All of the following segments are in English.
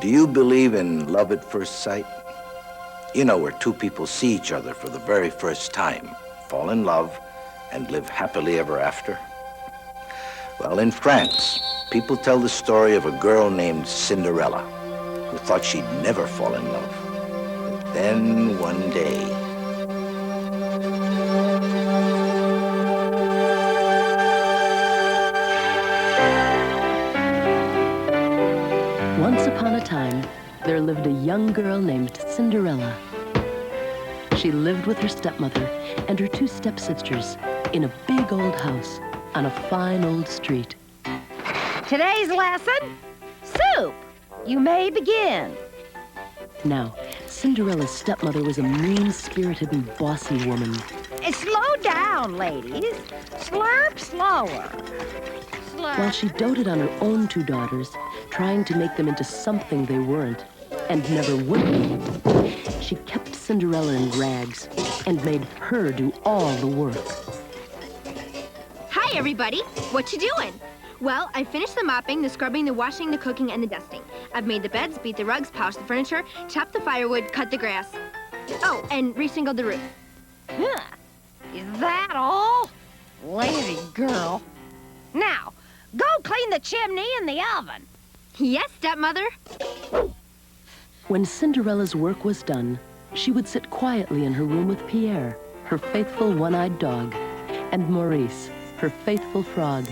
Do you believe in love at first sight? You know, where two people see each other for the very first time, fall in love, and live happily ever after? Well, in France, people tell the story of a girl named Cinderella who thought she'd never fall in love. But then one day... Once upon a time, there lived a young girl named Cinderella. She lived with her stepmother and her two stepsisters in a big old house on a fine old street. Today's lesson, soup. You may begin. Now, Cinderella's stepmother was a mean-spirited and bossy woman. Slow down, ladies. Slurp slower. Slurp. While she doted on her own two daughters, trying to make them into something they weren't, and never would be, she kept Cinderella in rags and made her do all the work. Hi, everybody. What you doing? Well, I finished the mopping, the scrubbing, the washing, the cooking, and the dusting. I've made the beds, beat the rugs, polished the furniture, chopped the firewood, cut the grass. Oh, and reshingled the roof. Huh. Is that all? Lazy girl. Now, go clean the chimney and the oven. Yes, stepmother. When Cinderella's work was done, she would sit quietly in her room with Pierre, her faithful one-eyed dog, and Maurice, her faithful frog.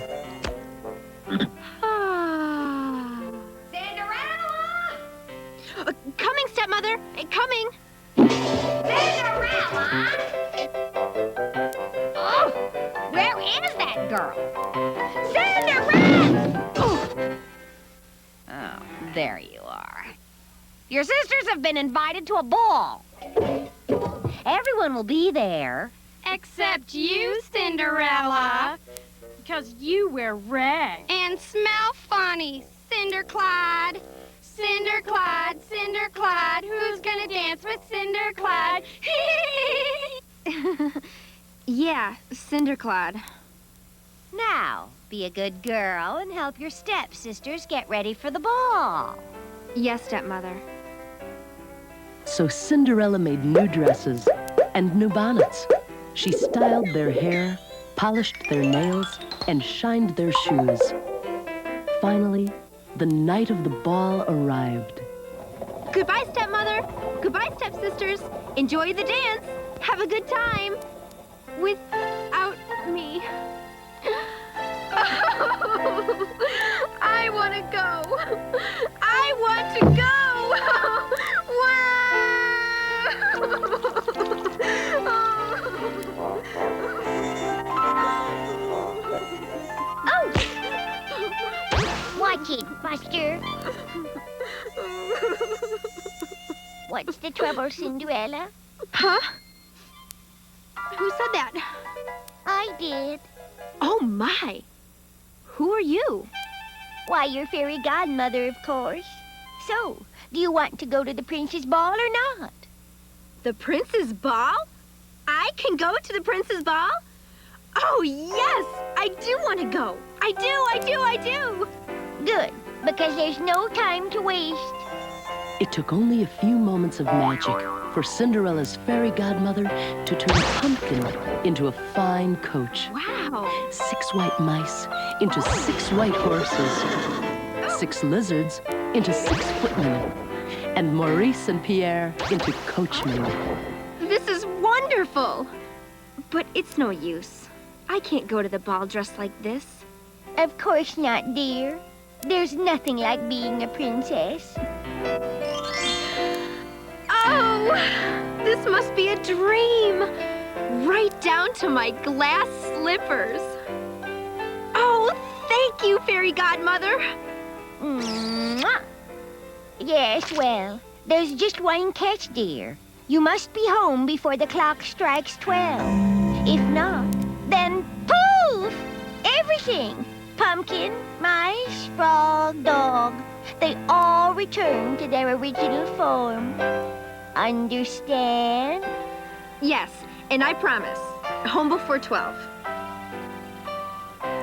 Cinderella! Coming, stepmother. Coming. Cinderella! Oh, where is that girl? Cinderella! Oh, there you are. Your sisters have been invited to a ball. Everyone will be there. Except you, Cinderella. Because you wear rags. And smell funny, Cinderclad. Cinderclad, Cinderclad, who's gonna dance with Cinderclad? Yeah, Cinderclad. Now, be a good girl and help your stepsisters get ready for the ball. Yes, stepmother. So Cinderella made new dresses and new bonnets. She styled their hair, polished their nails, and shined their shoes. Finally, the night of the ball arrived. Goodbye, stepmother. Goodbye, stepsisters. Enjoy the dance. Have a good time. Without me. I want to go. I want to go. Oh! Watch it, Buster. What's the trouble, Cinderella? Huh? Who said that? I did. Oh, my. Who are you? Why, your fairy godmother, of course. So, do you want to go to the prince's ball or not? The prince's ball? I can go to the prince's ball? Oh, yes! I do want to go. I do. Good, because there's no time to waste. It took only a few moments of magic for Cinderella's fairy godmother to turn a pumpkin into a fine coach. Wow. 6 white mice into 6 white horses. 6 lizards into 6 footmen. And Maurice and Pierre into coachmen. This is wonderful. But it's no use. I can't go to the ball dressed like this. Of course not, dear. There's nothing like being a princess. Oh, this must be a dream. Right down to my glass slippers. Oh, thank you, fairy godmother. Mwah. Yes, well, there's just one catch, dear. You must be home before the clock strikes 12. If not, then poof! Everything. Pumpkin, mice, frog, dog. They all return to their original form. Understand? Yes, and I promise. Home before 12.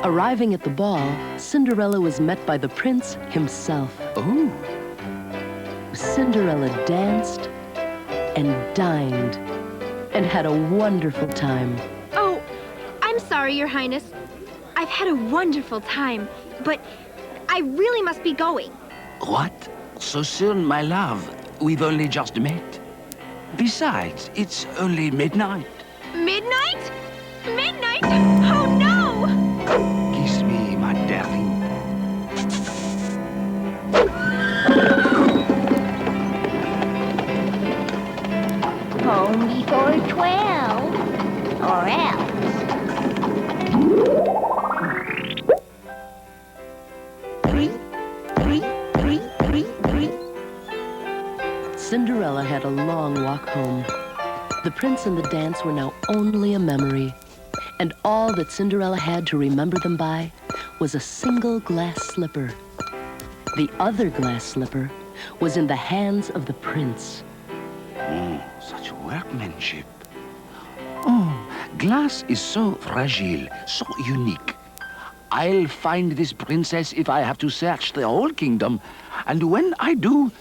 Arriving at the ball, Cinderella was met by the prince himself. Oh. Cinderella danced and dined and had a wonderful time. Oh, I'm sorry, Your Highness. I've had a wonderful time, but I really must be going. What? So soon, my love? We've only just met. Besides, it's only midnight. Midnight? Midnight? Oh, no! Kiss me, my darling. Home before 12, or else. Cinderella had a long walk home. The prince and the dance were now only a memory, and all that Cinderella had to remember them by was a single glass slipper. The other glass slipper was in the hands of the prince. Such workmanship. Oh, glass is so fragile, so unique. I'll find this princess if I have to search the whole kingdom, and when I do,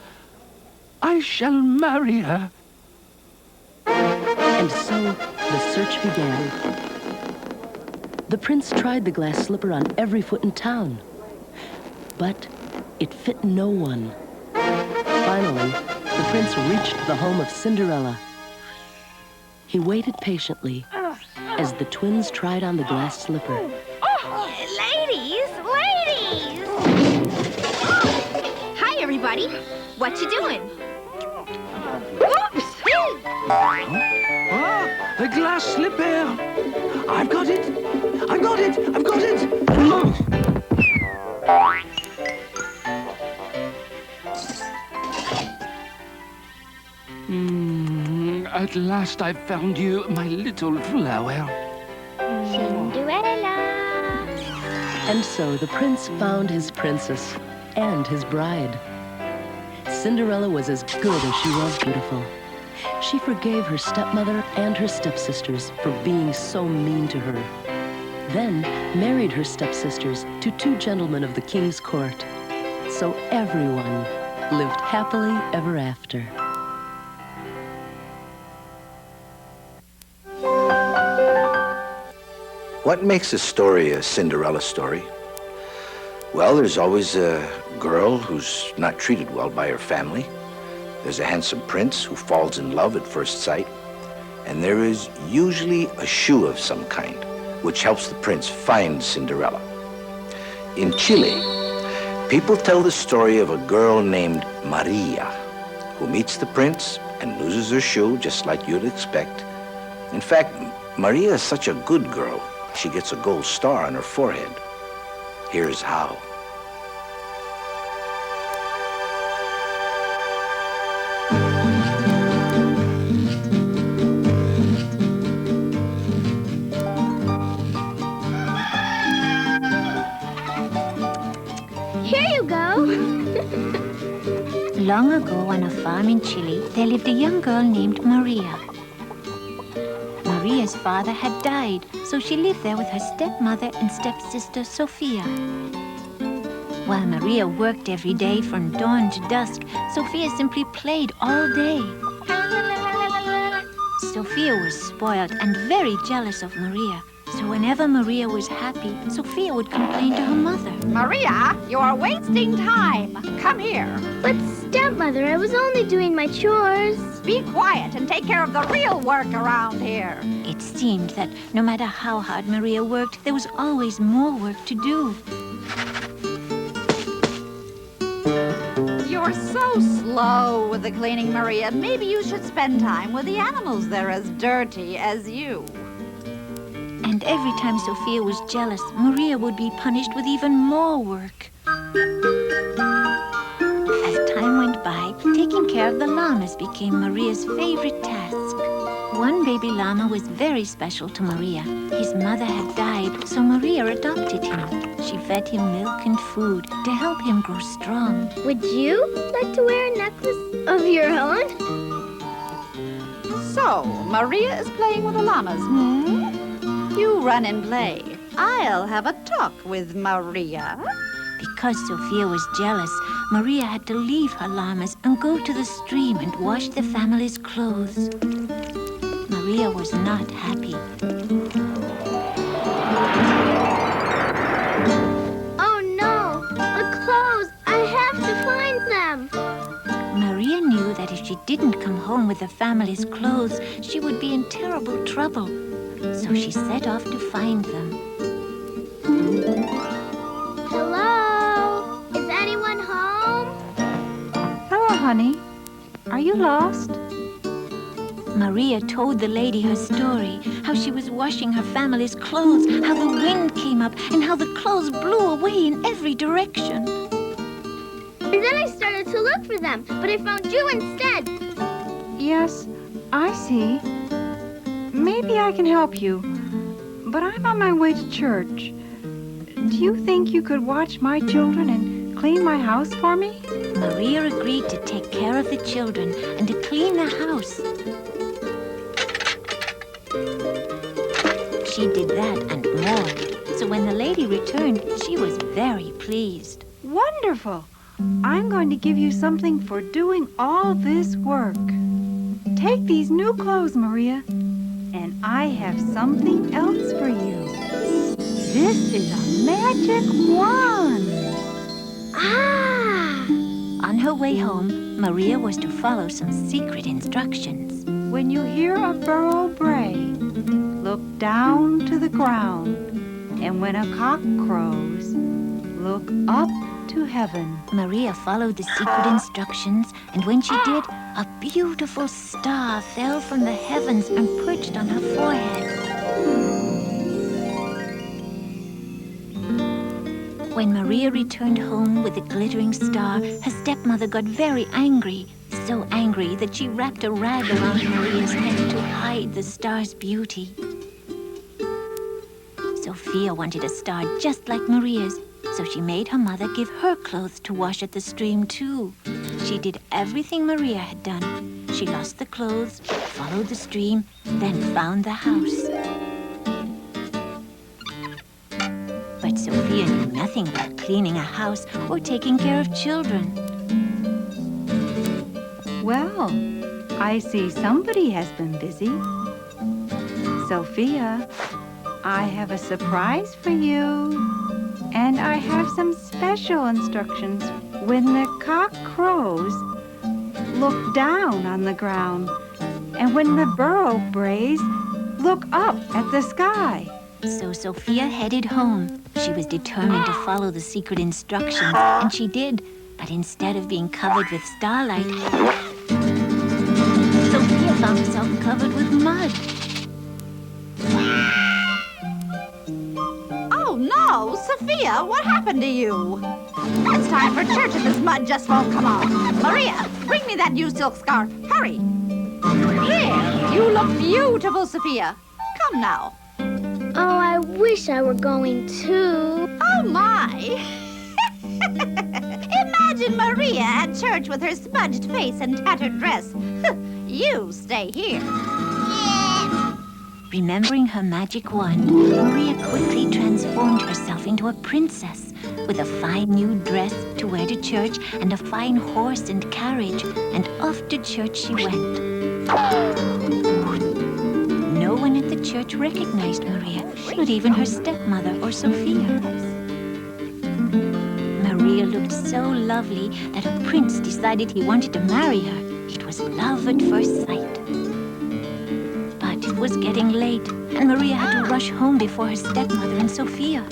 I shall marry her. And so the search began. The prince tried the glass slipper on every foot in town, but it fit no one. Finally, the prince reached the home of Cinderella. He waited patiently as the twins tried on the glass slipper. Ladies! Hi, everybody. What you doing? Oops! Ah, the glass slipper! I've got it! I've got it! I've got it! At last I've found you, my little flower. Cinderella. And so the prince found his princess and his bride. Cinderella was as good as she was beautiful. She forgave her stepmother and her stepsisters for being so mean to her, then married her stepsisters to 2 gentlemen of the king's court. So everyone lived happily ever after. What makes a story a Cinderella story? Well, there's always a girl who's not treated well by her family. There's a handsome prince who falls in love at first sight. And there is usually a shoe of some kind, which helps the prince find Cinderella. In Chile, people tell the story of a girl named Maria, who meets the prince and loses her shoe, just like you'd expect. In fact, Maria is such a good girl, she gets a gold star on her forehead. Here's how. Here you go. Long ago on a farm in Chile, there lived a young girl named Maria. Maria's father had died, so she lived there with her stepmother and stepsister, Sophia. While Maria worked every day from dawn to dusk, Sophia simply played all day. Sophia was spoiled and very jealous of Maria. So whenever Maria was happy, Sophia would complain to her mother. Maria, you are wasting time. Come here. But stepmother, I was only doing my chores. Be quiet and take care of the real work around here. It seemed that no matter how hard Maria worked, there was always more work to do. You're so slow with the cleaning, Maria. Maybe you should spend time with the animals. They're as dirty as you. And every time Sophia was jealous, Maria would be punished with even more work. As time went by, taking care of the llamas became Maria's favorite task. One baby llama was very special to Maria. His mother had died, so Maria adopted him. She fed him milk and food to help him grow strong. Would you like to wear a necklace of your own? So, Maria is playing with the llamas, You run and play. I'll have a talk with Maria. Because Sophia was jealous, Maria had to leave her llamas and go to the stream and wash the family's clothes. Maria was not happy. Oh no! The clothes! I have to find them! Maria knew that if she didn't come home with the family's clothes, she would be in terrible trouble. So she set off to find them. Hello? Is anyone home? Hello, honey. Are you lost? Maria told the lady her story, how she was washing her family's clothes, how the wind came up, and how the clothes blew away in every direction. And then I started to look for them, but I found you instead. Yes, I see. Maybe I can help you, but I'm on my way to church. Do you think you could watch my children and clean my house for me? Maria agreed to take care of the children and to clean the house. She did that and more. So when the lady returned, she was very pleased. Wonderful! I'm going to give you something for doing all this work. Take these new clothes, Maria, and I have something else for you. This is a magic wand. Ah! On her way home, Maria was to follow some secret instructions. When you hear a burro bray, look down to the ground. And when a cock crows, look up to heaven. Maria followed the secret instructions, and when she did, a beautiful star fell from the heavens and perched on her forehead. When Maria returned home with the glittering star, her stepmother got very angry. So angry that she wrapped a rag around Maria's head to hide the star's beauty. Sophia wanted a star just like Maria's, so she made her mother give her clothes to wash at the stream too. She did everything Maria had done. She lost the clothes, followed the stream, then found the house. But Sophia knew nothing about cleaning a house or taking care of children. Well, I see somebody has been busy. Sophia, I have a surprise for you. And I have some special instructions. When the cock crows, look down on the ground. And when the burro brays, look up at the sky. So Sophia headed home. She was determined to follow the secret instructions, and she did. But instead of being covered with starlight, Sophia found herself covered with mud. Oh, no! Sophia, what happened to you? It's time for church and this mud just won't come off. Maria, bring me that new silk scarf. Hurry! There! You look beautiful, Sophia. Come now. Oh, I wish I were going too. Oh, my! Imagine Maria at church with her smudged face and tattered dress. You stay here. Remembering her magic wand, Maria quickly transformed herself into a princess with a fine new dress to wear to church and a fine horse and carriage, and off to church she went. No one at the church recognized Maria, not even her stepmother or Sophia. Maria looked so lovely that a prince decided he wanted to marry her. It was love at first sight. But it was getting late, and Maria had to rush home before her stepmother and Sophia.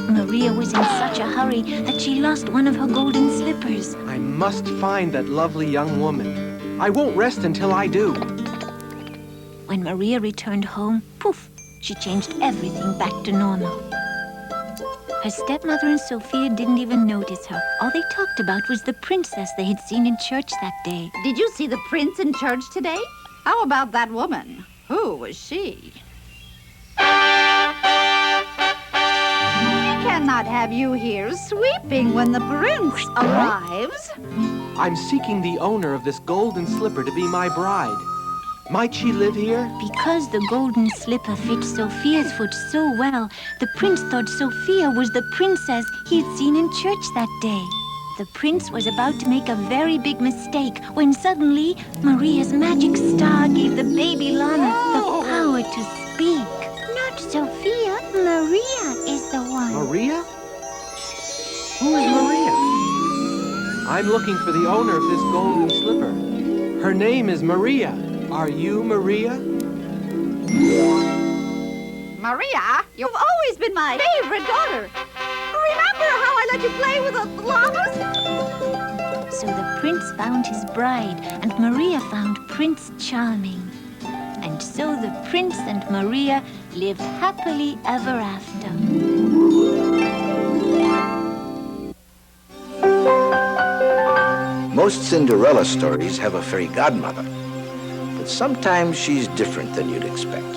Maria was in such a hurry that she lost one of her golden slippers. I must find that lovely young woman. I won't rest until I do. When Maria returned home, poof, she changed everything back to normal. Her stepmother and Sophia didn't even notice her. All they talked about was the princess they had seen in church that day. Did you see the prince in church today? How about that woman? Who was she? We cannot have you here sweeping when the prince arrives. I'm seeking the owner of this golden slipper to be my bride. Might she live here? Because the golden slipper fit Sophia's foot so well, the prince thought Sophia was the princess he had seen in church that day. the prince was about to make a very big mistake when suddenly Maria's magic star gave the baby llama the power to speak. Not Sophia. Maria is the one. Maria? Who is Maria? I'm looking for the owner of this golden slipper. Her name is Maria. Are you Maria? Maria, you've always been my favorite daughter. Remember how I let you play with the llamas? So the prince found his bride, and Maria found Prince Charming. And so the prince and Maria lived happily ever after. Most Cinderella stories have a fairy godmother, but sometimes she's different than you'd expect.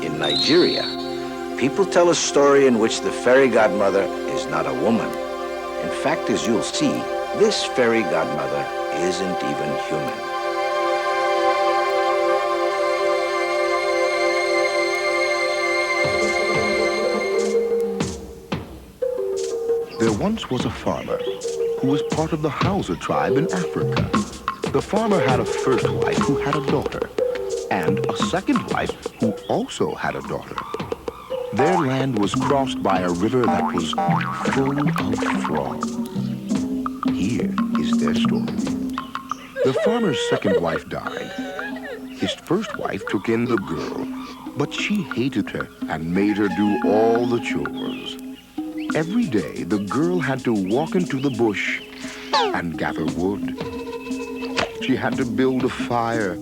In Nigeria, people tell a story in which the fairy godmother is not a woman. In fact, as you'll see, this fairy godmother isn't even human. There once was a farmer who was part of the Hausa tribe in Africa. The farmer had a first wife who had a daughter, and a second wife who also had a daughter. Their land was crossed by a river that was full of frogs. Here is their story. The farmer's second wife died. His first wife took in the girl, but she hated her and made her do all the chores. Every day, the girl had to walk into the bush and gather wood. She had to build a fire,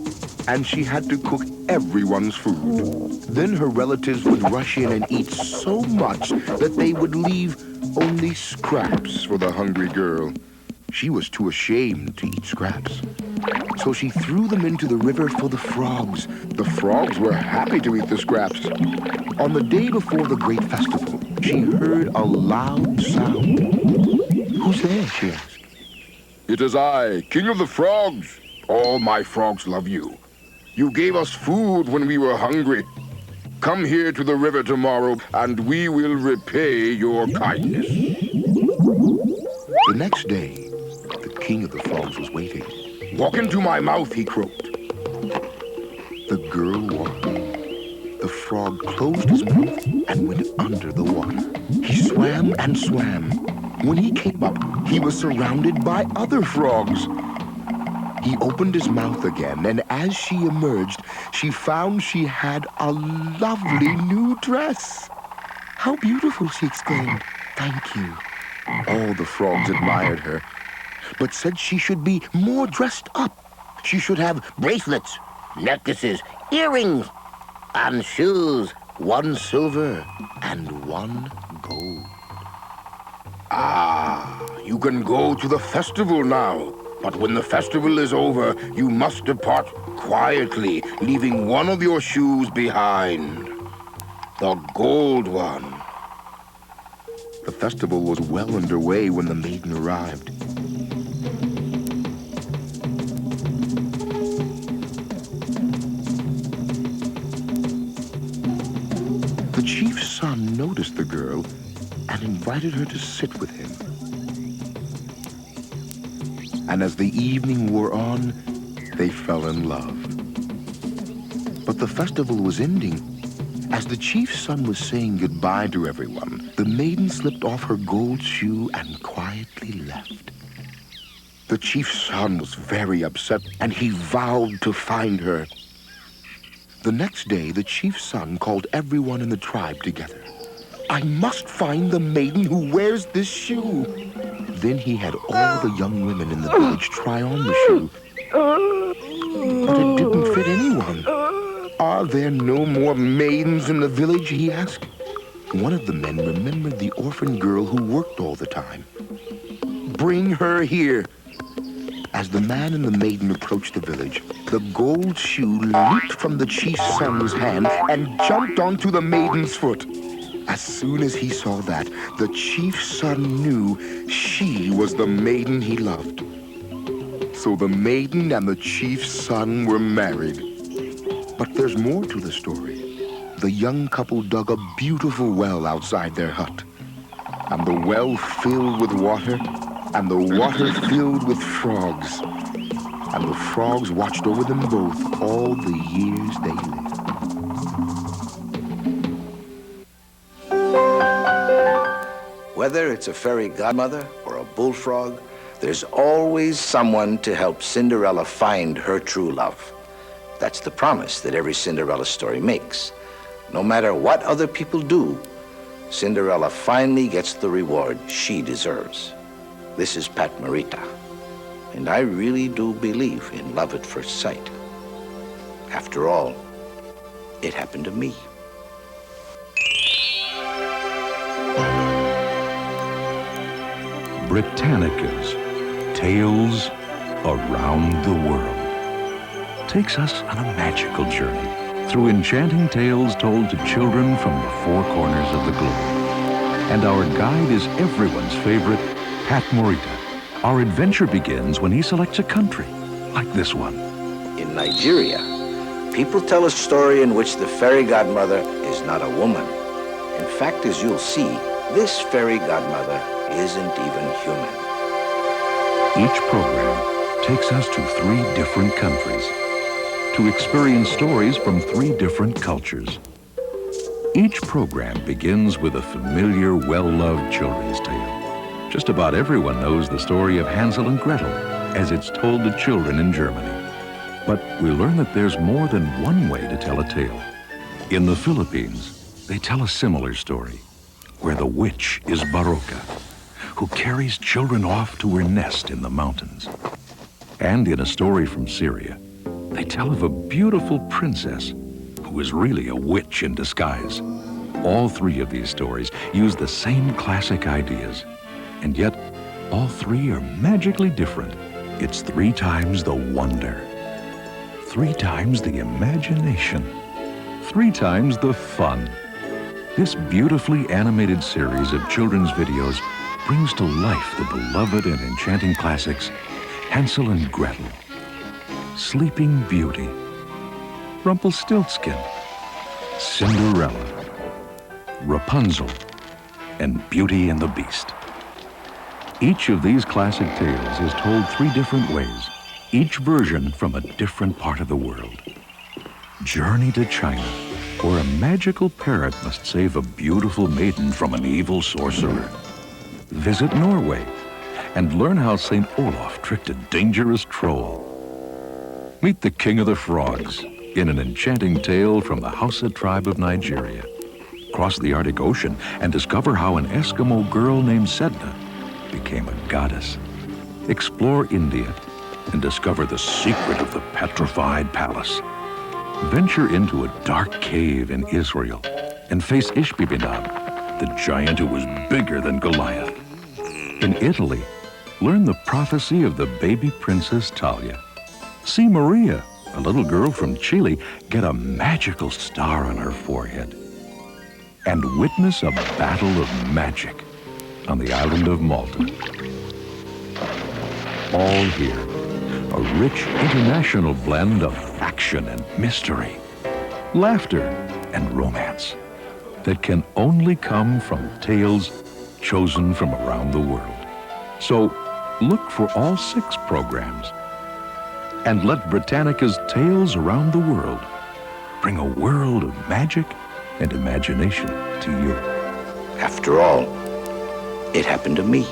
and she had to cook everyone's food. Then her relatives would rush in and eat so much that they would leave only scraps for the hungry girl. She was too ashamed to eat scraps. So she threw them into the river for the frogs. The frogs were happy to eat the scraps. On the day before the great festival, she heard a loud sound. Who's there? She asked. It is I, King of the Frogs. All my frogs love you. You gave us food when we were hungry. Come here to the river tomorrow, and we will repay your kindness. The next day, the King of the Frogs was waiting. Walk into my mouth, he croaked. The girl walked in. The frog closed his mouth and went under the water. He swam and swam. When he came up, he was surrounded by other frogs. He opened his mouth again, and as she emerged, she found she had a lovely new dress. How beautiful, she exclaimed. Thank you. All the frogs admired her, but said she should be more dressed up. She should have bracelets, necklaces, earrings, and shoes, 1 silver and 1 gold. Ah, you can go to the festival now. But when the festival is over, you must depart quietly, leaving one of your shoes behind. The gold one. The festival was well underway when the maiden arrived. The chief's son noticed the girl and invited her to sit with him. And as the evening wore on, they fell in love. But the festival was ending. As the chief's son was saying goodbye to everyone, the maiden slipped off her gold shoe and quietly left. The chief's son was very upset, and he vowed to find her. The next day, the chief's son called everyone in the tribe together. I must find the maiden who wears this shoe. Then he had all the young women in the village try on the shoe. But it didn't fit anyone. Are there no more maidens in the village, he asked. One of the men remembered the orphan girl who worked all the time. Bring her here. As the man and the maiden approached the village, the gold shoe leaped from the chief's son's hand and jumped onto the maiden's foot. As soon as he saw that, the chief's son knew she was the maiden he loved. So the maiden and the chief's son were married. But there's more to the story. The young couple dug a beautiful well outside their hut. And the well filled with water and the water filled with frogs. And the frogs watched over them both all the years they lived. Whether it's a fairy godmother or a bullfrog, there's always someone to help Cinderella find her true love. That's the promise that every Cinderella story makes. No matter what other people do, Cinderella finally gets the reward she deserves. This is Pat Morita, and I really do believe in love at first sight. After all, it happened to me. Britannica's Tales Around the World takes us on a magical journey through enchanting tales told to children from the four corners of the globe. And our guide is everyone's favorite, Pat Morita. Our adventure begins when he selects a country, like this one. In Nigeria, people tell a story in which the fairy godmother is not a woman. In fact, as you'll see, this fairy godmother isn't even human. Each program takes us to 3 different countries to experience stories from 3 different cultures. Each program begins with a familiar, well-loved children's tale. Just about everyone knows the story of Hansel and Gretel as it's told to children in Germany. But we learn that there's more than one way to tell a tale. In the Philippines, they tell a similar story, where the witch is Baroka, who carries children off to her nest in the mountains. And in a story from Syria, they tell of a beautiful princess who is really a witch in disguise. All 3 of these stories use the same classic ideas, and yet all 3 are magically different. It's 3 times the wonder, 3 times the imagination, 3 times the fun. This beautifully animated series of children's videos brings to life the beloved and enchanting classics Hansel and Gretel, Sleeping Beauty, Rumpelstiltskin, Cinderella, Rapunzel, and Beauty and the Beast. Each of these classic tales is told 3 different ways, each version from a different part of the world. Journey to China, where a magical parrot must save a beautiful maiden from an evil sorcerer. Visit Norway and learn how St. Olaf tricked a dangerous troll. Meet the King of the Frogs in an enchanting tale from the Hausa tribe of Nigeria. Cross the Arctic Ocean and discover how an Eskimo girl named Sedna became a goddess. Explore India and discover the secret of the petrified palace. Venture into a dark cave in Israel and face Ishbibinab, the giant who was bigger than Goliath. In Italy, learn the prophecy of the baby princess Talia. See Maria, a little girl from Chile, get a magical star on her forehead. And witness a battle of magic on the island of Malta. All here, a rich international blend of action and mystery, laughter and romance that can only come from tales chosen from around the world. So look for all 6 programs and let Britannica's Tales Around the World bring a world of magic and imagination to you. After all, it happened to me.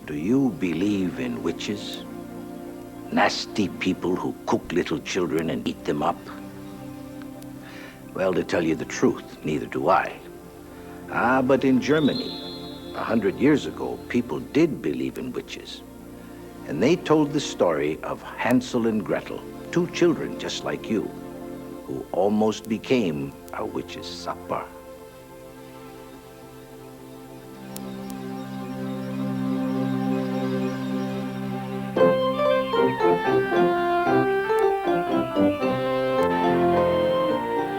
Do you believe in witches? Nasty people who cook little children and eat them up? Well, to tell you the truth, neither do I. But in Germany, 100 years ago, people did believe in witches. And they told the story of Hansel and Gretel, two children just like you, who almost became a witch's supper.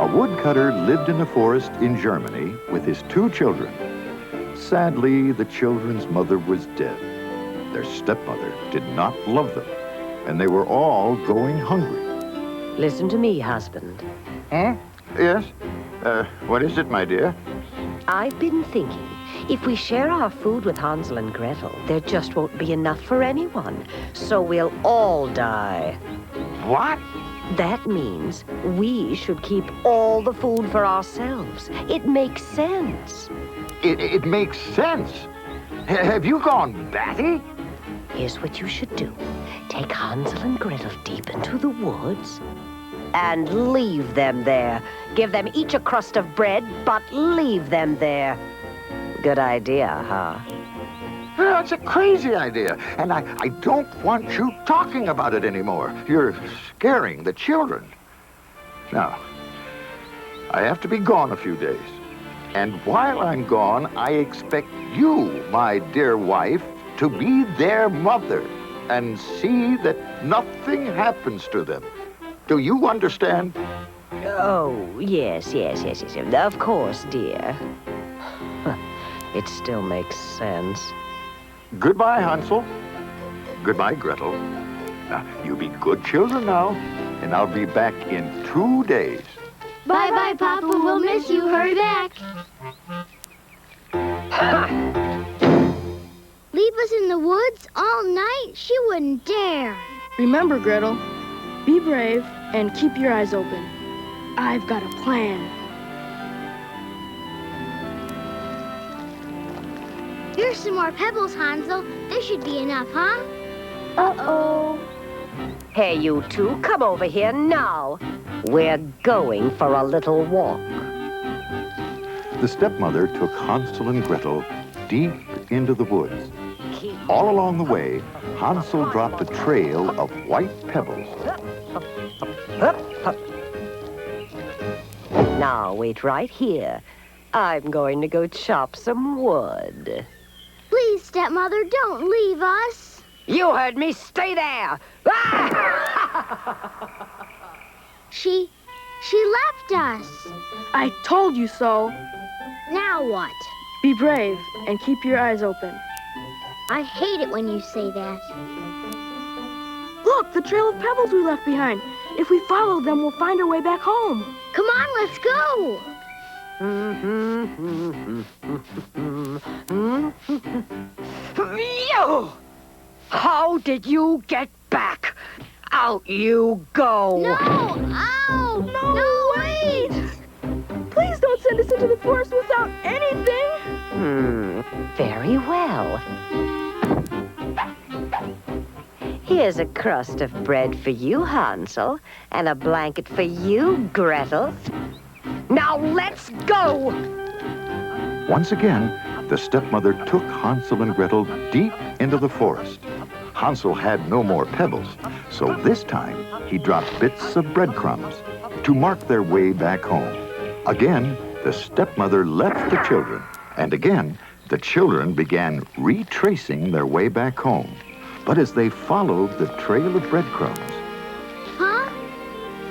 A woodcutter lived in a forest in Germany with his two children. Sadly, the children's mother was dead. Their stepmother did not love them, and they were all going hungry. Listen to me, husband. Yes? What is it, my dear? I've been thinking, if we share our food with Hansel and Gretel, there just won't be enough for anyone. So we'll all die. What? That means we should keep all the food for ourselves. It makes sense. It makes sense. Have you gone batty? Here's what you should do. Take Hansel and Gretel deep into the woods and leave them there. Give them each a crust of bread, but leave them there. Good idea, huh? That's a crazy idea, and I don't want you talking about it anymore. You're scaring the children. Now, I have to be gone a few days. And while I'm gone, I expect you, my dear wife, to be their mother and see that nothing happens to them. Do you understand? Oh, yes. Of course, dear. It still makes sense. Goodbye, Hansel. Goodbye, Gretel. Now, you be good children now, and I'll be back in 2 days. Bye-bye, Papa. We'll miss you. Hurry back. Leave us in the woods all night? She wouldn't dare. Remember, Gretel, be brave and keep your eyes open. I've got a plan. Here's some more pebbles, Hansel. There should be enough, huh? Uh-oh. Hey, you two, come over here now. We're going for a little walk. The stepmother took Hansel and Gretel deep into the woods. All along the way, Hansel dropped a trail of white pebbles. Now, wait right here. I'm going to go chop some wood. Please, stepmother, don't leave us. You heard me. Stay there. She left us. I told you so. Now what? Be brave and keep your eyes open. I hate it when you say that. Look, the trail of pebbles we left behind. If we follow them, we'll find our way back home. Come on, let's go. You! How did you get back? Out you go! No! Ow! No, wait! Please don't send us into the forest without anything. Very well. Here's a crust of bread for you, Hansel, and a blanket for you, Gretel. Now let's go! Once again, the stepmother took Hansel and Gretel deep into the forest. Hansel had no more pebbles, so this time he dropped bits of breadcrumbs to mark their way back home. Again, the stepmother left the children, and again, the children began retracing their way back home. But as they followed the trail of breadcrumbs... Huh?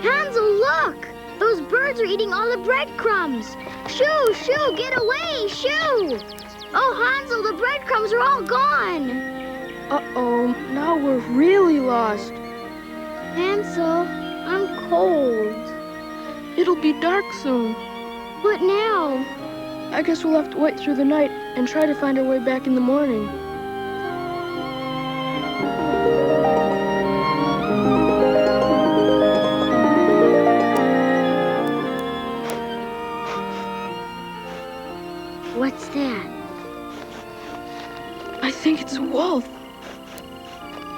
Hansel, look! Those birds are eating all the breadcrumbs. Shoo, shoo, get away, shoo! Oh, Hansel, the breadcrumbs are all gone. Uh-oh, now we're really lost. Hansel, I'm cold. It'll be dark soon. What now? I guess we'll have to wait through the night and try to find our way back in the morning. What's that? I think it's a wolf.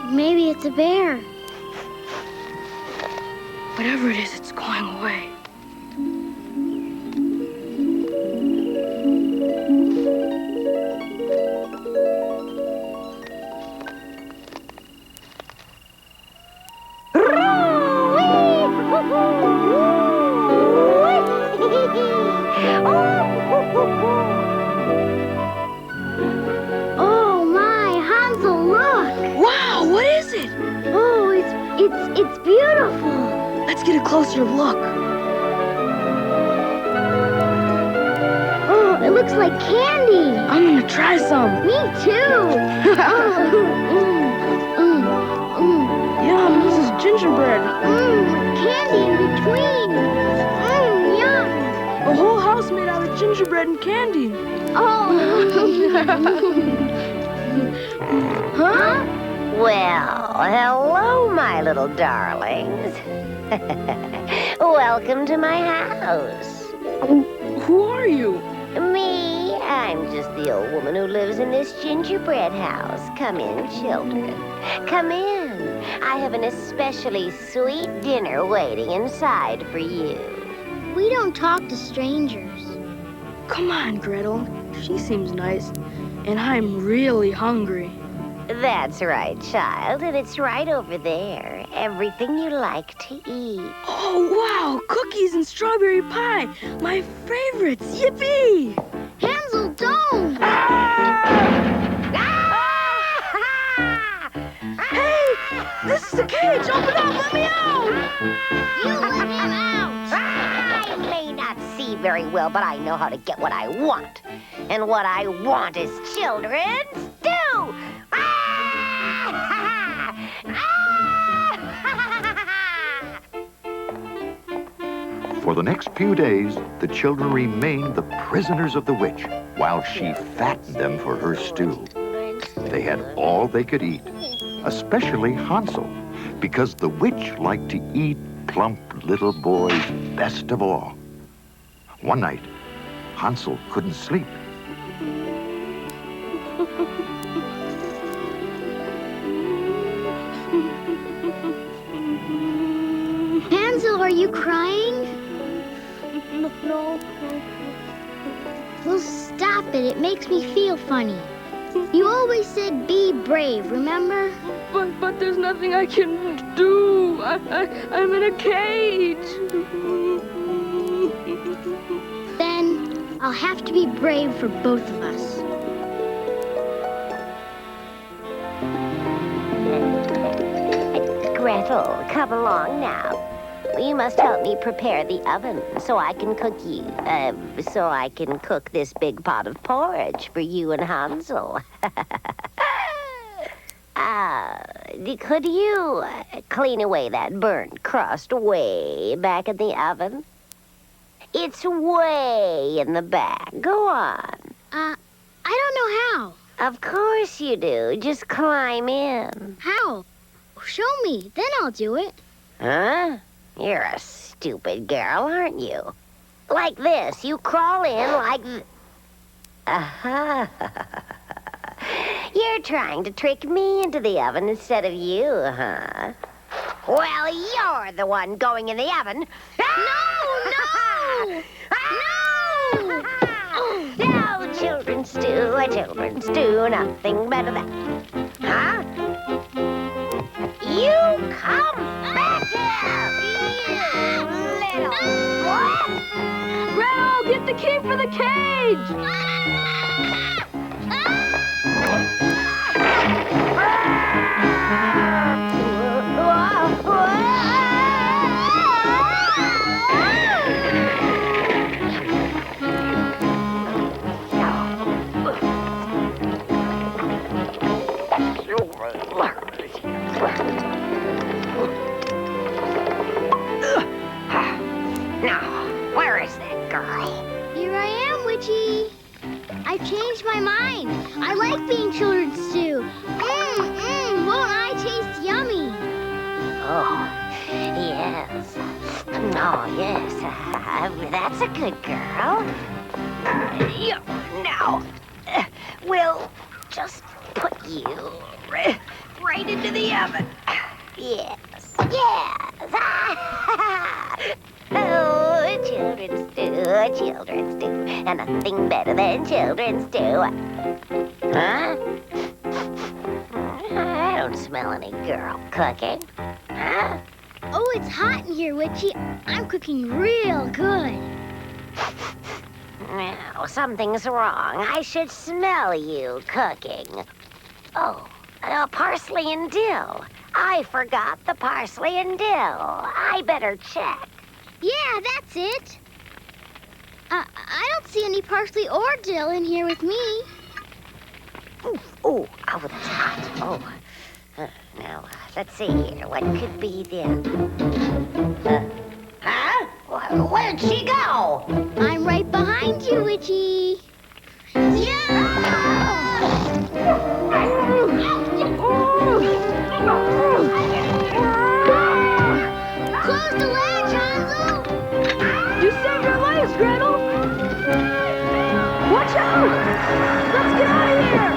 Maybe it's a bear. Whatever it is, it's going away. Oh my, Hansel, look! Wow, what is it? Oh, it's beautiful. Let's get a closer look. Oh, it looks like candy. I'm gonna try some. Me too. Yum, this is gingerbread. With candy in between. Yum. A whole house made out of gingerbread and candy. Oh. Huh? Well, hello, my little darlings. Welcome to my house. Who are you? Me, I'm just the old woman who lives in this gingerbread house. Come in, children. Come in. I have an especially sweet dinner waiting inside for you. We don't talk to strangers. Come on, Gretel. She seems nice. And I'm really hungry. That's right, child, and it's right over there. Everything you like to eat. Oh, wow! Cookies and strawberry pie! My favorites! Yippee! Hansel, don't! Hey! This is a cage! Open up! Let me out! You let him out! I may not see very well, but I know how to get what I want. And what I want is children's stew! For the next few days, the children remained the prisoners of the witch while she fattened them for her stew. They had all they could eat, especially Hansel, because the witch liked to eat plump little boys best of all. One night, Hansel couldn't sleep. Hansel, are you crying? No. Well, stop it. It makes me feel funny. You always said be brave, remember? But there's nothing I can do. I'm in a cage. Then I'll have to be brave for both of us. Gretel, come along now. You must help me prepare the oven so I can cook this big pot of porridge for you and Hansel. Could you clean away that burnt crust way back in the oven? It's way in the back. Go on. I don't know how. Of course you do. Just climb in. How? Show me, then I'll do it. Huh? You're a stupid girl, aren't you? Like this. You crawl in like... You're trying to trick me into the oven instead of you, huh? Well, you're the one going in the oven. No! No, children's stew, nothing better than... Huh? You come back here, you little... Gretel, get the key for the cage! Now, where is that girl? Here I am, Witchy. I've changed my mind. I like being children's stew. Won't I taste yummy? Oh, yes. Oh, yes. That's a good girl. Now, we'll just put you. Right into the oven. Yes. Yes. Oh, children's stew. And nothing better than children's stew. Huh? I don't smell any girl cooking. Huh? Oh, it's hot in here, Witchy. I'm cooking real good. No, something's wrong. I should smell you cooking. Oh, parsley and dill. I forgot the parsley and dill. I better check. Yeah, that's it. I don't see any parsley or dill in here with me. Oh, that's hot. Oh, now, let's see here. What could be then? Huh? Where'd she go? I'm right behind you, Witchy. Close the ledge, Hansel! You saved our lives, Gretel! Watch out! Let's get out of here!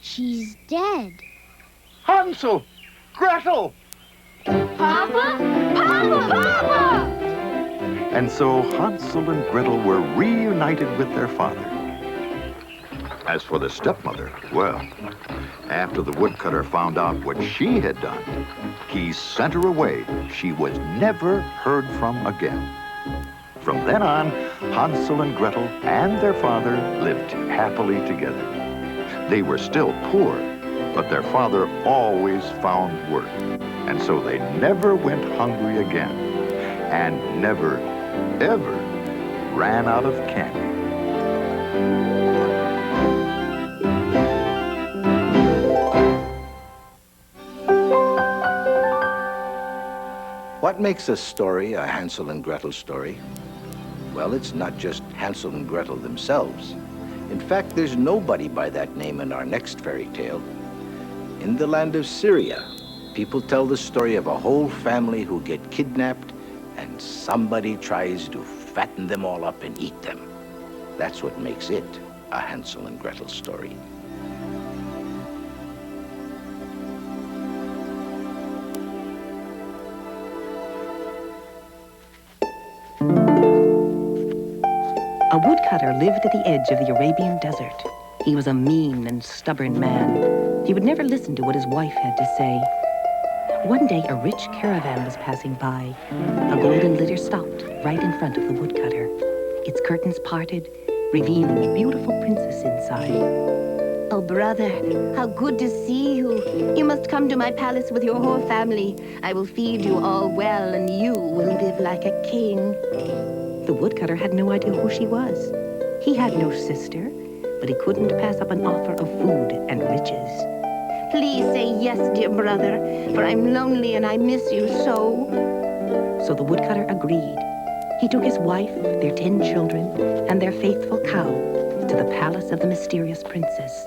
She's dead. Hansel! Gretel! Papa? Papa! And so Hansel and Gretel were reunited with their father. As for the stepmother, well, after the woodcutter found out what she had done, he sent her away. She was never heard from again. From then on, Hansel and Gretel and their father lived happily together. They were still poor, but their father always found work. And so they never went hungry again, and never, ever ran out of candy. What makes a story a Hansel and Gretel story? Well, it's not just Hansel and Gretel themselves. In fact, there's nobody by that name in our next fairy tale. In the land of Syria, people tell the story of a whole family who get kidnapped and somebody tries to fatten them all up and eat them. That's what makes it a Hansel and Gretel story. A woodcutter lived at the edge of the Arabian desert. He was a mean and stubborn man. He would never listen to what his wife had to say. One day, a rich caravan was passing by. A golden litter stopped right in front of the woodcutter. Its curtains parted, revealing a beautiful princess inside. Oh, brother, how good to see you. You must come to my palace with your whole family. I will feed you all well, and you will live like a king. The woodcutter had no idea who she was. He had no sister, but he couldn't pass up an offer of food and riches. Please say yes, dear brother, for I'm lonely and I miss you so. So the woodcutter agreed. He took his wife, their 10 children, and their faithful cow to the palace of the mysterious princess.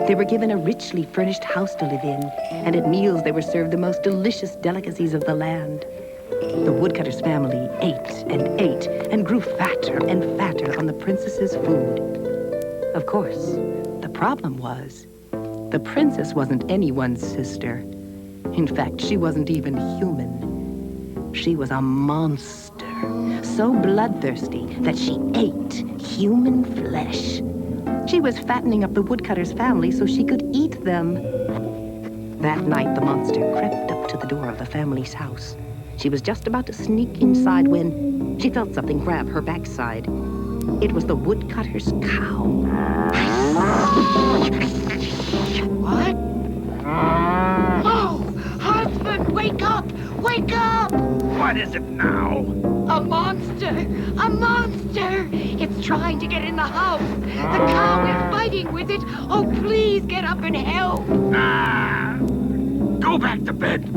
They were given a richly furnished house to live in, and at meals they were served the most delicious delicacies of the land. The woodcutter's family ate and grew fatter and fatter on the princess's food. Of course, the problem was, the princess wasn't anyone's sister. In fact, she wasn't even human. She was a monster, so bloodthirsty that she ate human flesh. She was fattening up the woodcutter's family so she could eat them. That night, the monster crept up to the door of the family's house. She was just about to sneak inside when she felt something grab her backside. It was the woodcutter's cow. What? Oh, husband, wake up! Wake up! What is it now? A monster! A monster! It's trying to get in the house. The cow is fighting with it. Oh, please get up and help. Go back to bed.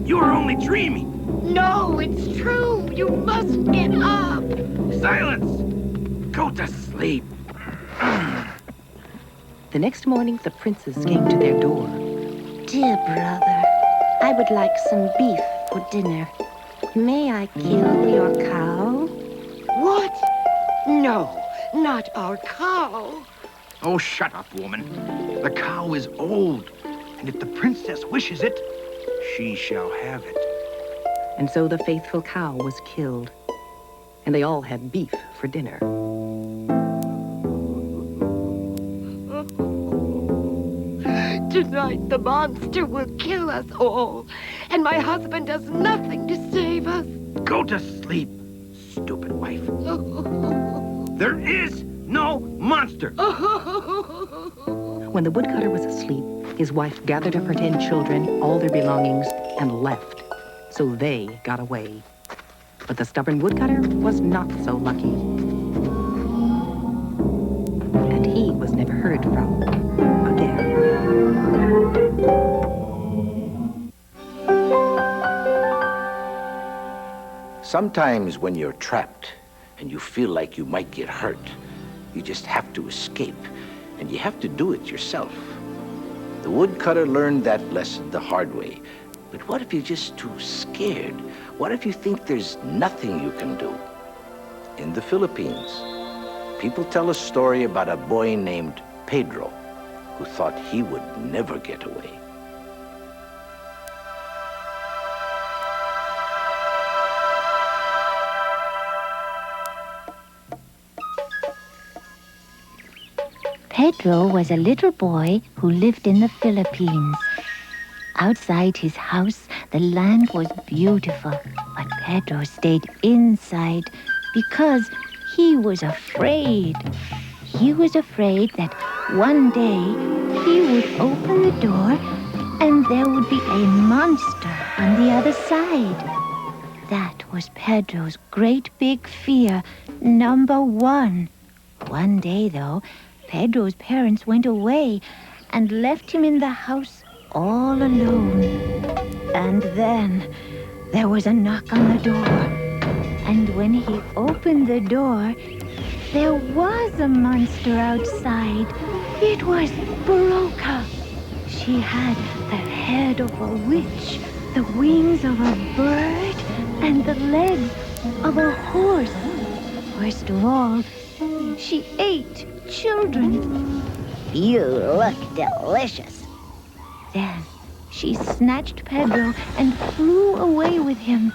You were only dreaming. No, it's true. You must get up. Silence! Go to sleep. The next morning, the princes came to their door. Dear brother, I would like some beef for dinner. May I kill your cow? What? No, not our cow. Oh, shut up, woman. The cow is old, and if the princess wishes it, she shall have it. And so the faithful cow was killed, and they all had beef for dinner. Tonight the monster will kill us all, and my husband does nothing to save us. Go to sleep, stupid wife. There is no monster. When the woodcutter was asleep, his wife gathered up her 10 children, all their belongings, and left. So they got away. But the stubborn woodcutter was not so lucky. And he was never heard from again. Sometimes when you're trapped and you feel like you might get hurt, you just have to escape, and you have to do it yourself. The woodcutter learned that lesson the hard way. But what if you're just too scared? What if you think there's nothing you can do? In the Philippines, people tell a story about a boy named Pedro who thought he would never get away. Pedro was a little boy who lived in the Philippines. Outside his house, the land was beautiful, but Pedro stayed inside because he was afraid. He was afraid that one day he would open the door and there would be a monster on the other side. That was Pedro's great big fear, number one. One day, though, Pedro's parents went away and left him in the house all alone. And then there was a knock on the door. And when he opened the door, there was a monster outside. It was Britannica. She had the head of a witch, the wings of a bird, and the legs of a horse. Worst of all, she ate children. You look delicious. Then she snatched Pedro and flew away with him.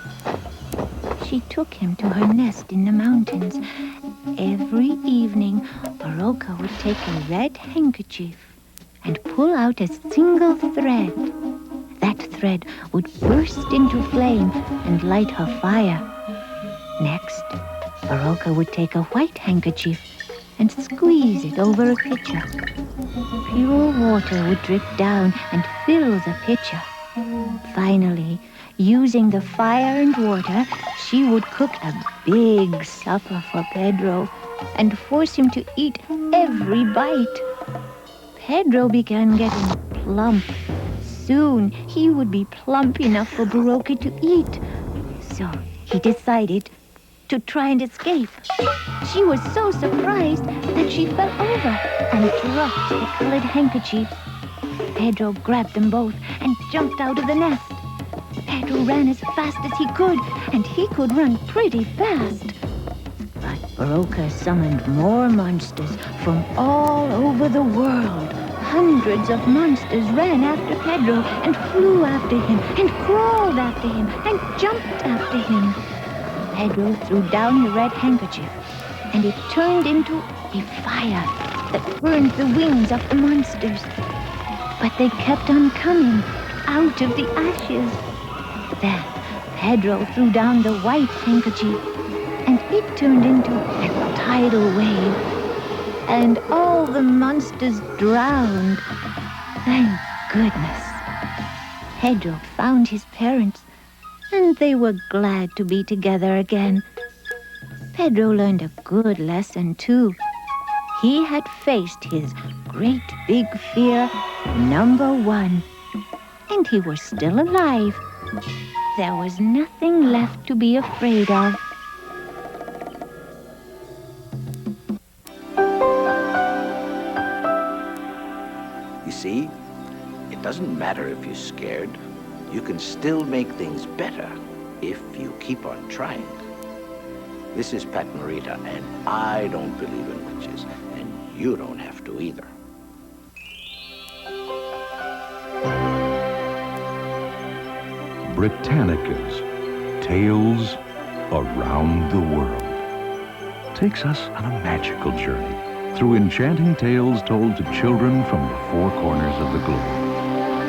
She took him to her nest in the mountains. Every evening, Britannica would take a red handkerchief and pull out a single thread. That thread would burst into flame and light her fire. Next, Britannica would take a white handkerchief and squeeze it over a pitcher. Pure water would drip down and fill the pitcher. Finally, using the fire and water, she would cook a big supper for Pedro and force him to eat every bite. Pedro began getting plump. Soon, he would be plump enough for Britannica to eat. So he decided to try and escape. She was so surprised that she fell over and dropped the colored handkerchief. Pedro grabbed them both and jumped out of the nest. Pedro ran as fast as he could, and he could run pretty fast. But Britannica summoned more monsters from all over the world. Hundreds of monsters ran after Pedro and flew after him and crawled after him and jumped after him. Pedro threw down the red handkerchief, and it turned into a fire that burned the wings of the monsters. But they kept on coming out of the ashes. Then Pedro threw down the white handkerchief, and it turned into a tidal wave. And all the monsters drowned. Thank goodness. Pedro found his parents, and they were glad to be together again. Pedro learned a good lesson, too. He had faced his great big fear, number one, and he was still alive. There was nothing left to be afraid of. You see, it doesn't matter if you're scared. You can still make things better if you keep on trying. This is Pat Morita, and I don't believe in witches, and you don't have to either. Britannica's Tales Around the World takes us on a magical journey through enchanting tales told to children from the four corners of the globe.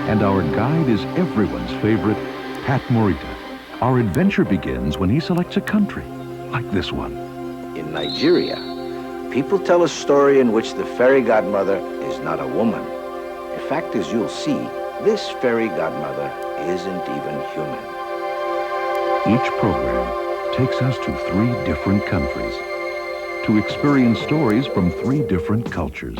And our guide is everyone's favorite, Pat Morita. Our adventure begins when he selects a country, like this one. In Nigeria, people tell a story in which the fairy godmother is not a woman. In fact, as you'll see, this fairy godmother isn't even human. Each program takes us to 3 different countries to experience stories from 3 different cultures.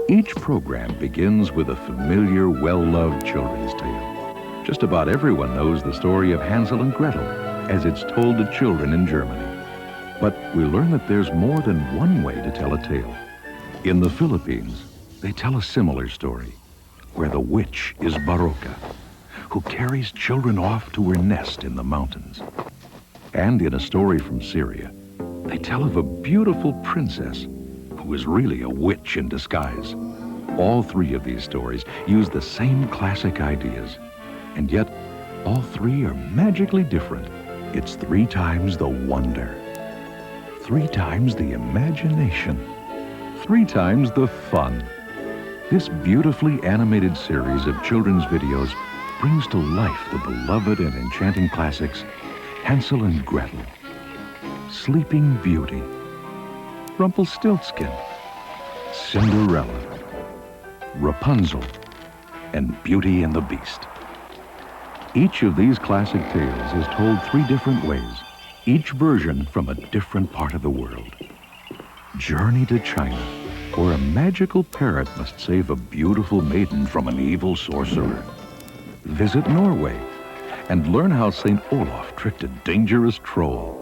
Each program begins with a familiar, well-loved children's tale. Just about everyone knows the story of Hansel and Gretel as it's told to children in Germany. But we learn that there's more than one way to tell a tale. In the Philippines, they tell a similar story, where the witch is Barroca, who carries children off to her nest in the mountains. And in a story from Syria, they tell of a beautiful princess who is really a witch in disguise. All 3 of these stories use the same classic ideas, and yet all 3 are magically different. It's 3 times the wonder, 3 times the imagination, 3 times the fun. This beautifully animated series of children's videos brings to life the beloved and enchanting classics Hansel and Gretel, Sleeping Beauty, Rumpelstiltskin, Cinderella, Rapunzel, and Beauty and the Beast. Each of these classic tales is told 3 different ways, each version from a different part of the world. Journey to China, where a magical parrot must save a beautiful maiden from an evil sorcerer. Visit Norway and learn how St. Olaf tricked a dangerous troll.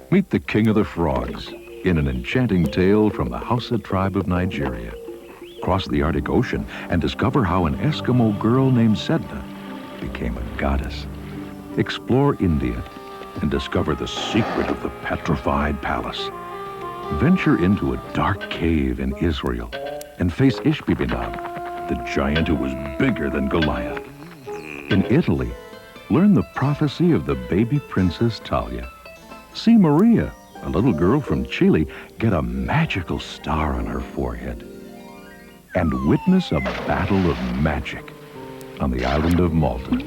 Meet the King of the Frogs in an enchanting tale from the Hausa tribe of Nigeria. Cross the Arctic Ocean and discover how an Eskimo girl named Sedna became a goddess. Explore India and discover the secret of the petrified palace. Venture into a dark cave in Israel and face Ishbi-Benob, the giant who was bigger than Goliath. In Italy, learn the prophecy of the baby princess Talia. See Maria, a little girl from Chile, get a magical star on her forehead. And witness a battle of magic on the island of Malta.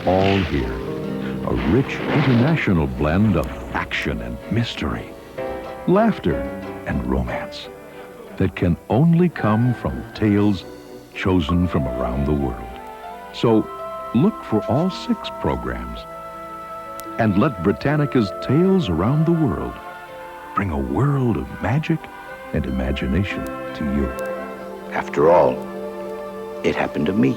All here, a rich international blend of action and mystery, laughter and romance that can only come from tales chosen from around the world. So look for all 6 programs and let Britannica's Tales Around the World bring a world of magic and imagination to you. After all, it happened to me.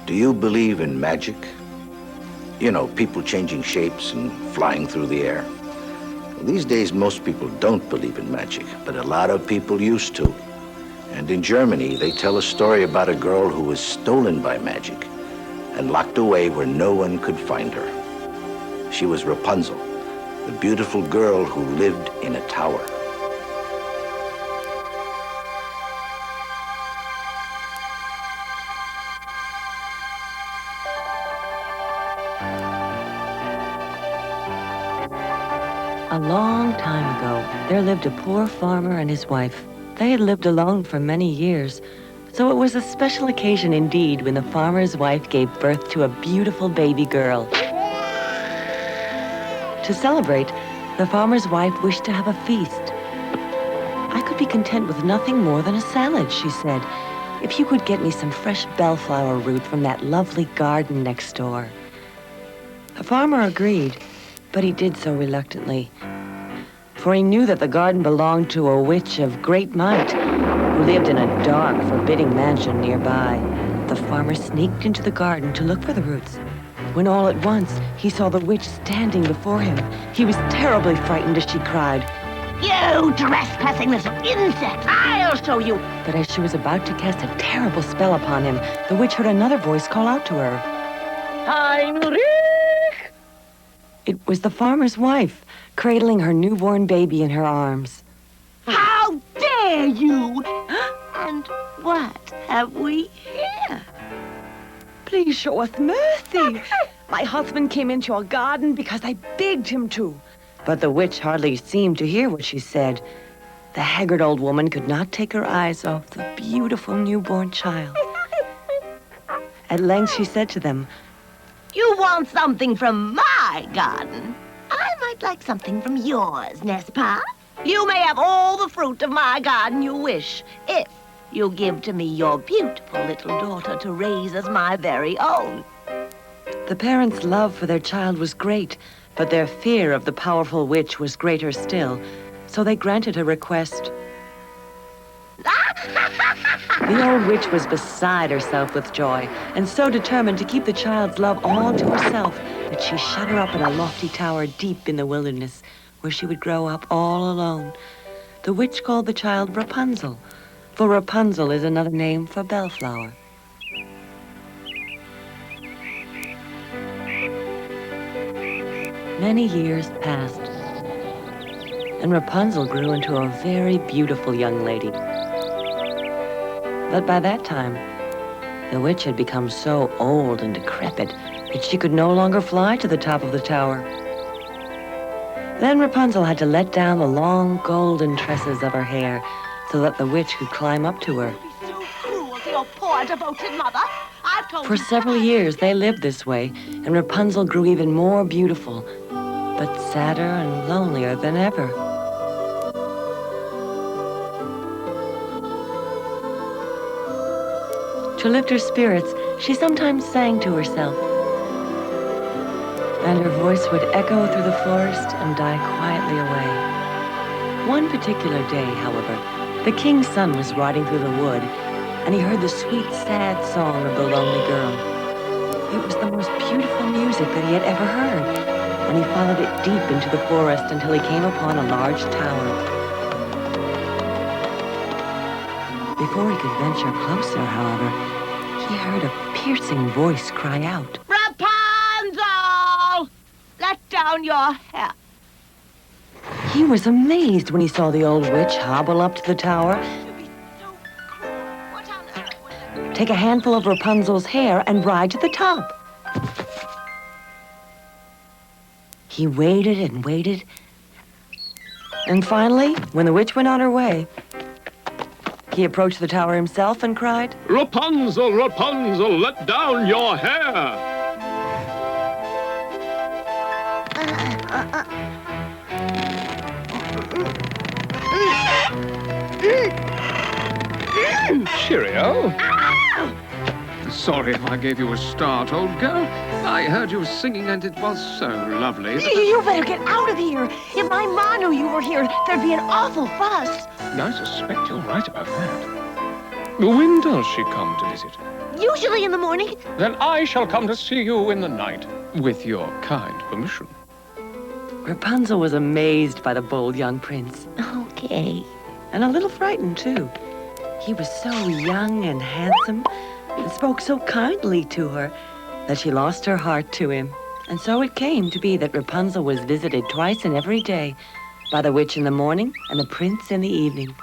Do you believe in magic? You know, people changing shapes and flying through the air. These days, most people don't believe in magic, but a lot of people used to. And in Germany, they tell a story about a girl who was stolen by magic and locked away where no one could find her. She was Rapunzel, the beautiful girl who lived in a tower. A long time ago, there lived a poor farmer and his wife. They had lived alone for many years, so it was a special occasion indeed when the farmer's wife gave birth to a beautiful baby girl. To celebrate, the farmer's wife wished to have a feast. "I could be content with nothing more than a salad," she said, "if you could get me some fresh bellflower root from that lovely garden next door." The farmer agreed, but he did so reluctantly, for he knew that the garden belonged to a witch of great might who lived in a dark, forbidding mansion nearby. The farmer sneaked into the garden to look for the roots, when all at once he saw the witch standing before him. He was terribly frightened as she cried, "You trespassing little insect! I'll show you!" But as she was about to cast a terrible spell upon him, the witch heard another voice call out to her. Heinrich! It was the farmer's wife, cradling her newborn baby in her arms. How dare you! And what have we here? "Please show us mercy. My husband came into your garden because I begged him to." But the witch hardly seemed to hear what she said. The haggard old woman could not take her eyes off the beautiful newborn child. At length she said to them, You want something from my garden? I might like something from yours, n'est-ce pas? You may have all the fruit of my garden you wish, if you give to me your beautiful little daughter to raise as my very own. The parents' love for their child was great, but their fear of the powerful witch was greater still, so they granted her request. The old witch was beside herself with joy, and so determined to keep the child's love all to herself that she shut her up in a lofty tower deep in the wilderness, where she would grow up all alone. The witch called the child Rapunzel, for Rapunzel is another name for bellflower. Many years passed, and Rapunzel grew into a very beautiful young lady. But by that time, the witch had become so old and decrepit that she could no longer fly to the top of the tower. Then Rapunzel had to let down the long golden tresses of her hair so that the witch could climb up to her. So cruel to your poor devoted mother. I've told For several years, they lived this way, and Rapunzel grew even more beautiful, but sadder and lonelier than ever. To lift her spirits, she sometimes sang to herself, and her voice would echo through the forest and die quietly away. One particular day, however, the king's son was riding through the wood, and he heard the sweet, sad song of the lonely girl. It was the most beautiful music that he had ever heard, and he followed it deep into the forest until he came upon a large tower. Before he could venture closer, however, he heard a piercing voice cry out. Rapunzel! Let down your hair. He was amazed when he saw the old witch hobble up to the tower, take a handful of Rapunzel's hair, and ride to the top. He waited and waited, and finally, when the witch went on her way, he approached the tower himself and cried, Rapunzel, Rapunzel, let down your hair! Cheerio. Sorry if I gave you a start, old girl. I heard you singing and it was so lovely. You better get out of here. If my ma knew you were here, there'd be an awful fuss. I suspect you're right about that. When does she come to visit? Usually in the morning. Then I shall come to see you in the night, with your kind permission. Rapunzel was amazed by the bold young prince. Okay. And a little frightened, too. He was so young and handsome and spoke so kindly to her that she lost her heart to him. And so it came to be that Rapunzel was visited twice in every day by the witch in the morning and the prince in the evening.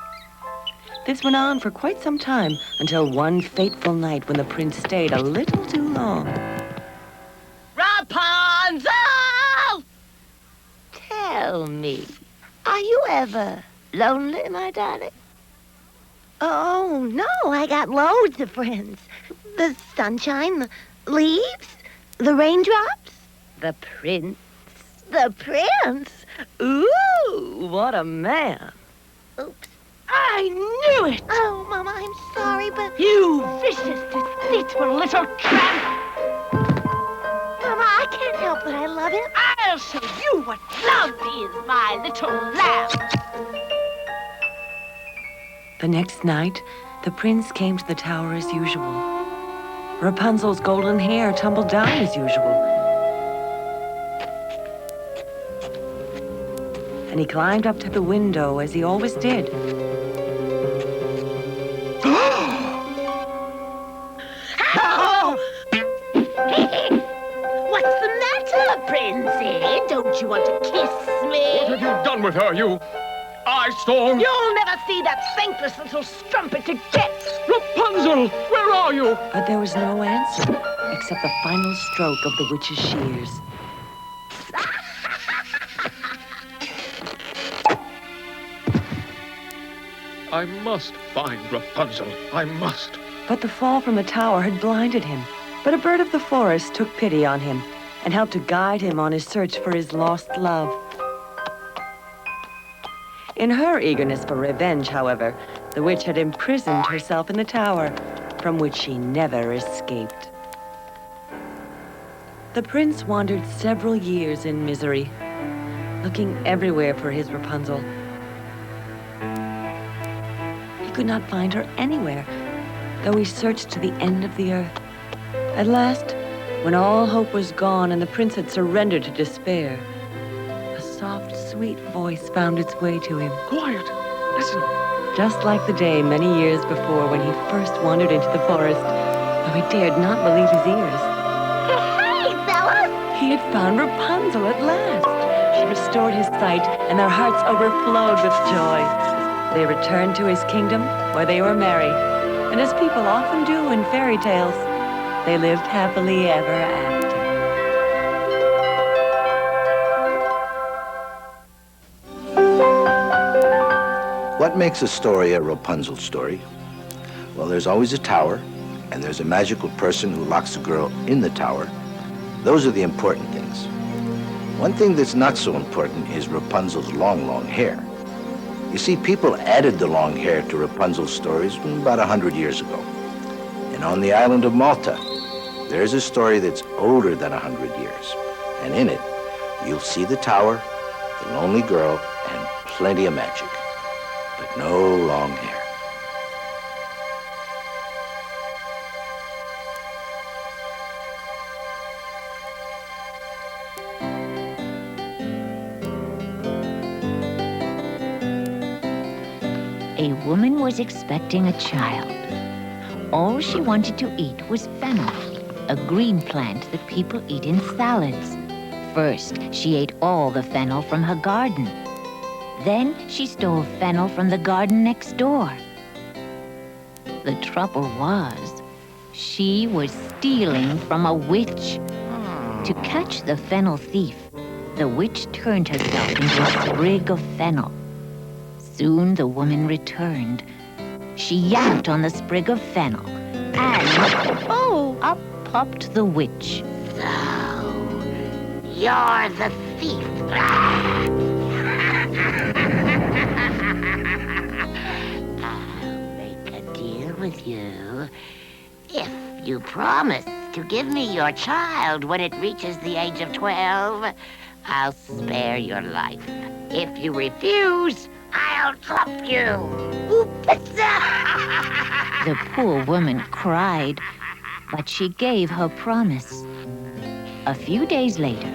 This went on for quite some time until one fateful night when the prince stayed a little too long. Rapunzel! Tell me, are you ever lonely, my darling? Oh, no, I got loads of friends. The sunshine, the leaves, the raindrops, the prince. The prince? Ooh, what a man. Oops. I knew it! Oh, Mama, I'm sorry, but... You vicious, deceitful little tramp! Mama, I can't help that I love him. I'll show you what love is, my little lamb. The next night, the prince came to the tower as usual. Rapunzel's golden hair tumbled down as usual. And he climbed up to the window as he always did. What's the matter, Princey? Don't you want to kiss me? What have you done with her, you eye-storm? You'll never see that thankless little strumpet again. Rapunzel, where are you? But there was no answer, except the final stroke of the witch's shears. I must find Rapunzel. I must. But the fall from the tower had blinded him. But a bird of the forest took pity on him and helped to guide him on his search for his lost love. In her eagerness for revenge, however, the witch had imprisoned herself in the tower, from which she never escaped. The prince wandered several years in misery, looking everywhere for his Rapunzel. He could not find her anywhere, though he searched to the end of the earth. At last, when all hope was gone and the prince had surrendered to despair, a soft, sweet voice found its way to him. Quiet! Listen! Just like the day many years before when he first wandered into the forest, though he dared not believe his ears. Hey, fellas! He had found Rapunzel at last. She restored his sight, and their hearts overflowed with joy. They returned to his kingdom, where they were married, and as people often do in fairy tales, they lived happily ever after. What makes a story a Rapunzel story? Well, there's always a tower, and there's a magical person who locks a girl in the tower. Those are the important things. One thing that's not so important is Rapunzel's long, long hair. You see, people added the long hair to Rapunzel's stories about 100 years ago. And on the island of Malta, there's a story that's older than 100 years. And in it, you'll see the tower, the lonely girl, and plenty of magic. But no long hair. A woman was expecting a child. All she wanted to eat was fennel, a green plant that people eat in salads. First, she ate all the fennel from her garden. Then she stole fennel from the garden next door. The trouble was, she was stealing from a witch. To catch the fennel thief, the witch turned herself into a sprig of fennel. Soon the woman returned. She yanked on the sprig of fennel, and up popped the witch. So, you're the thief. I'll make a deal with you. If you promise to give me your child when it reaches the age of 12, I'll spare your life. If you refuse, I'll drop you. The poor woman cried, but she gave her promise. A few days later,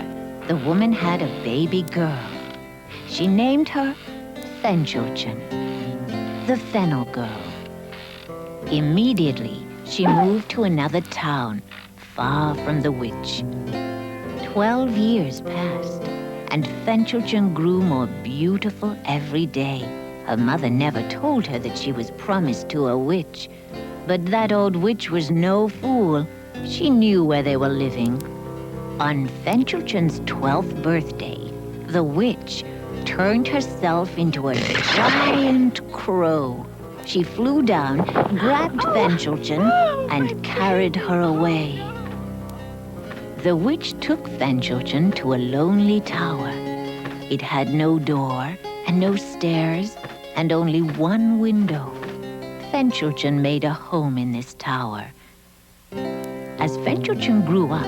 the woman had a baby girl. She named her Fenchurchin, the Fennel Girl. Immediately, she moved to another town, far from the witch. 12 years passed, and Fenchurchin grew more beautiful every day. Her mother never told her that she was promised to a witch, but that old witch was no fool. She knew where they were living. On Fenchurchin's 12th birthday, the witch turned herself into a giant crow. She flew down, grabbed Fenchurchin, and carried her away. The witch took Fenchurchin to a lonely tower. It had no door and no stairs and only one window. Fenchurchin made a home in this tower. As Fenchurchin grew up,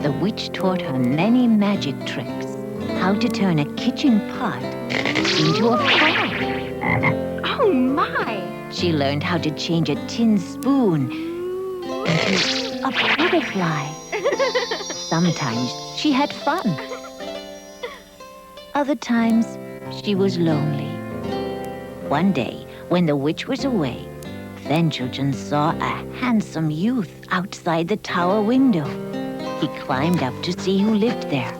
the witch taught her many magic tricks. How to turn a kitchen pot into a frog. Oh, my! She learned how to change a tin spoon into a butterfly. Sometimes she had fun. Other times she was lonely. One day, when the witch was away, Fenchurchin saw a handsome youth outside the tower window. He climbed up to see who lived there.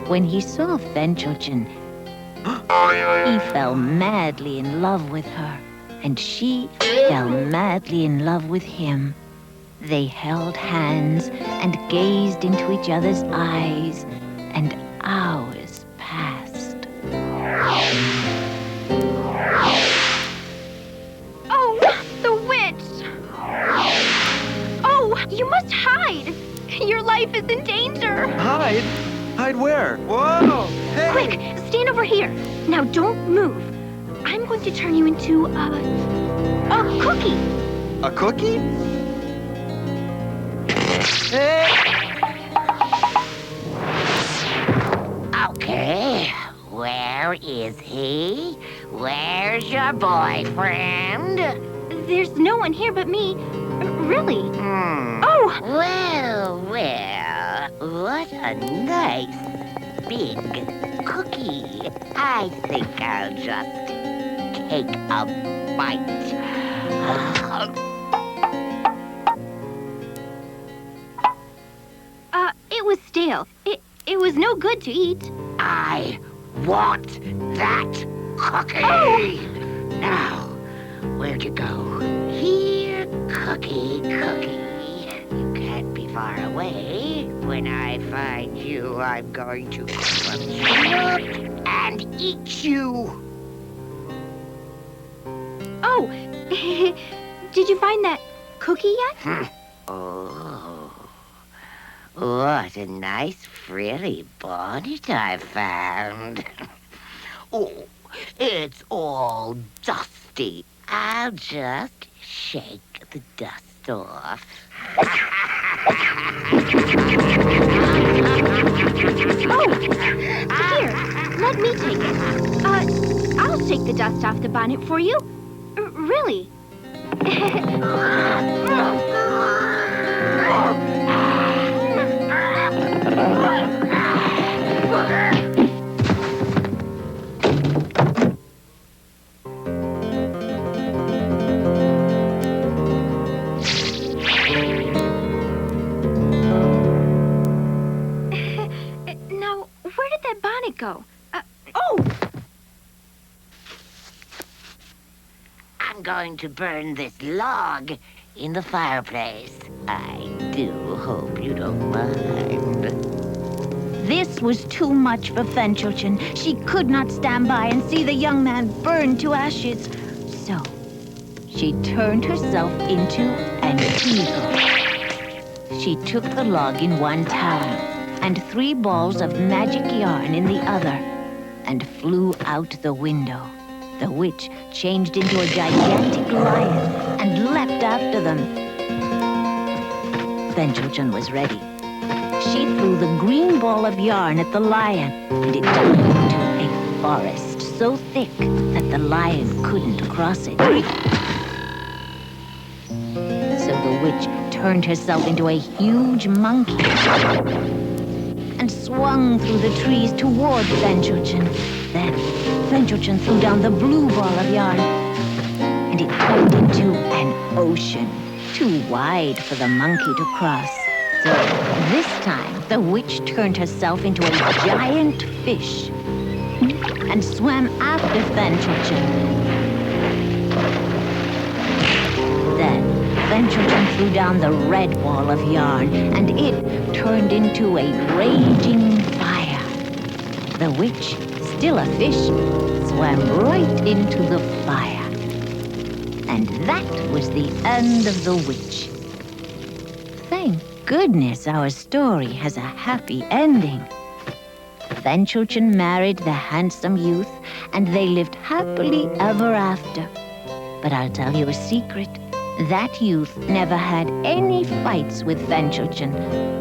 When he saw Fenchurchin, he fell madly in love with her, and she fell madly in love with him. They held hands and gazed into each other's eyes, and hours passed. Oh, the witch! Oh, you must hide! Your life is in danger! Hide? Hide where? Whoa! Hey! Quick, stand over here. Now don't move. I'm going to turn you into a cookie. A cookie? Hey! Okay, where is he? Where's your boyfriend? There's no one here but me. Really? Oh! Well, what a nice big cookie. I think I'll just take a bite. It was stale. It was no good to eat. I want that cookie. Oh. Now, where'd you go? Here, cookie. You can't be far away. When I find you, I'm going to crunch you up and eat you. Oh, did you find that cookie yet? Oh, what a nice frilly bonnet I found. Oh, it's all dusty. I'll just shake the dust off. Oh, here, let me take it. I'll shake the dust off the bonnet for you. Really. I'm going to burn this log in the fireplace. I do hope you don't mind. This was too much for Fenchurchin. She could not stand by and see the young man burn to ashes. So she turned herself into an eagle. She took the log in one talon and 3 balls of magic yarn in the other and flew out the window. The witch changed into a gigantic lion and leapt after them. Fenchurchin was ready. She threw the green ball of yarn at the lion, and it turned into a forest so thick that the lion couldn't cross it. So the witch turned herself into a huge monkey and swung through the trees toward Fenchurchin. Then Fenchurchin threw down the blue ball of yarn, and it turned into an ocean, too wide for the monkey to cross. So this time, the witch turned herself into a giant fish and swam after Fenchurchin. Then Fenchurchin threw down the red ball of yarn, and it turned into a raging fire. The witch, still a fish, swam right into the fire. And that was the end of the witch. Thank goodness our story has a happy ending. Fenchurchin married the handsome youth, and they lived happily ever after. But I'll tell you a secret. That youth never had any fights with Fenchurchin,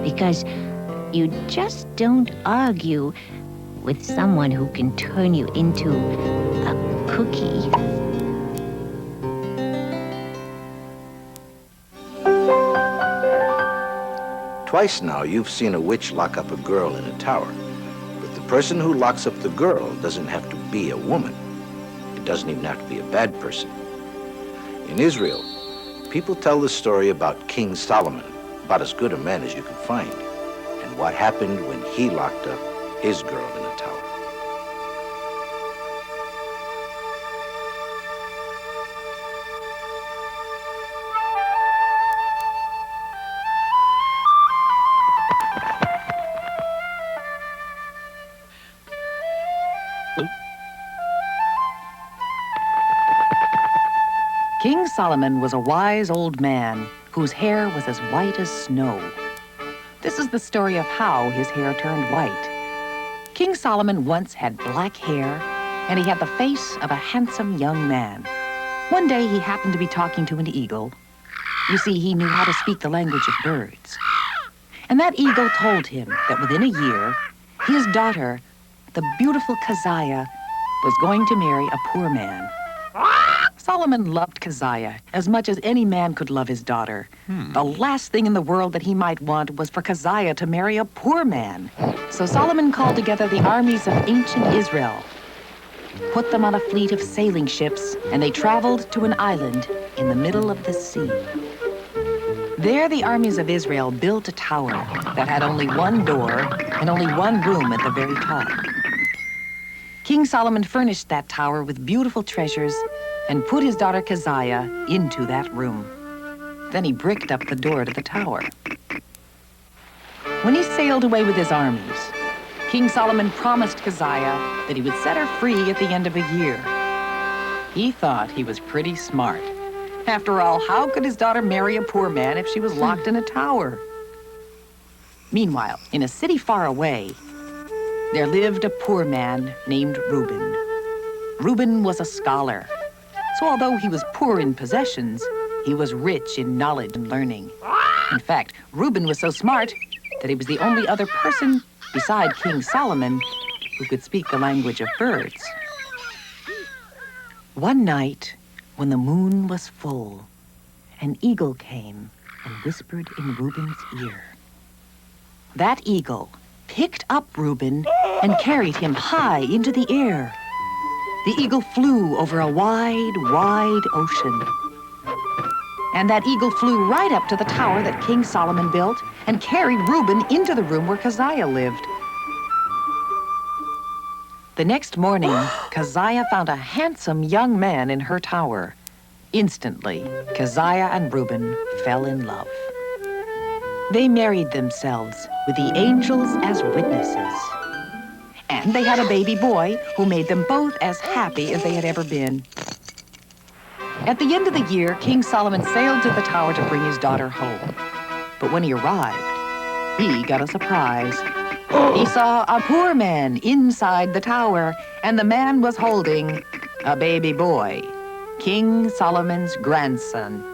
because you just don't argue with someone who can turn you into a cookie. Twice now you've seen a witch lock up a girl in a tower. But the person who locks up the girl doesn't have to be a woman. It doesn't even have to be a bad person. In Israel, people tell the story about King Solomon, about as good a man as you can find, and what happened when he locked up his girl in a tower. King Solomon was a wise old man whose hair was as white as snow. This is the story of how his hair turned white. King Solomon once had black hair, and he had the face of a handsome young man. One day he happened to be talking to an eagle. You see, he knew how to speak the language of birds. And that eagle told him that within a year, his daughter, the beautiful Keziah, was going to marry a poor man. Solomon loved Keziah as much as any man could love his daughter. The last thing in the world that he might want was for Keziah to marry a poor man. So Solomon called together the armies of ancient Israel, put them on a fleet of sailing ships, and they traveled to an island in the middle of the sea. There the armies of Israel built a tower that had only one door and only one room at the very top. King Solomon furnished that tower with beautiful treasures and put his daughter Keziah into that room. Then he bricked up the door to the tower. When he sailed away with his armies, King Solomon promised Keziah that he would set her free at the end of a year. He thought he was pretty smart. After all, how could his daughter marry a poor man if she was locked in a tower? Meanwhile, in a city far away, there lived a poor man named Reuben. Reuben was a scholar. So although he was poor in possessions, he was rich in knowledge and learning. In fact, Reuben was so smart that he was the only other person beside King Solomon who could speak the language of birds. One night, when the moon was full, an eagle came and whispered in Reuben's ear. That eagle picked up Reuben and carried him high into the air. The eagle flew over a wide, wide ocean. And that eagle flew right up to the tower that King Solomon built and carried Reuben into the room where Keziah lived. The next morning, Keziah found a handsome young man in her tower. Instantly, Keziah and Reuben fell in love. They married themselves with the angels as witnesses. And they had a baby boy who made them both as happy as they had ever been. At the end of the year, King Solomon sailed to the tower to bring his daughter home. But when he arrived, he got a surprise. He saw a poor man inside the tower, and the man was holding a baby boy, King Solomon's grandson.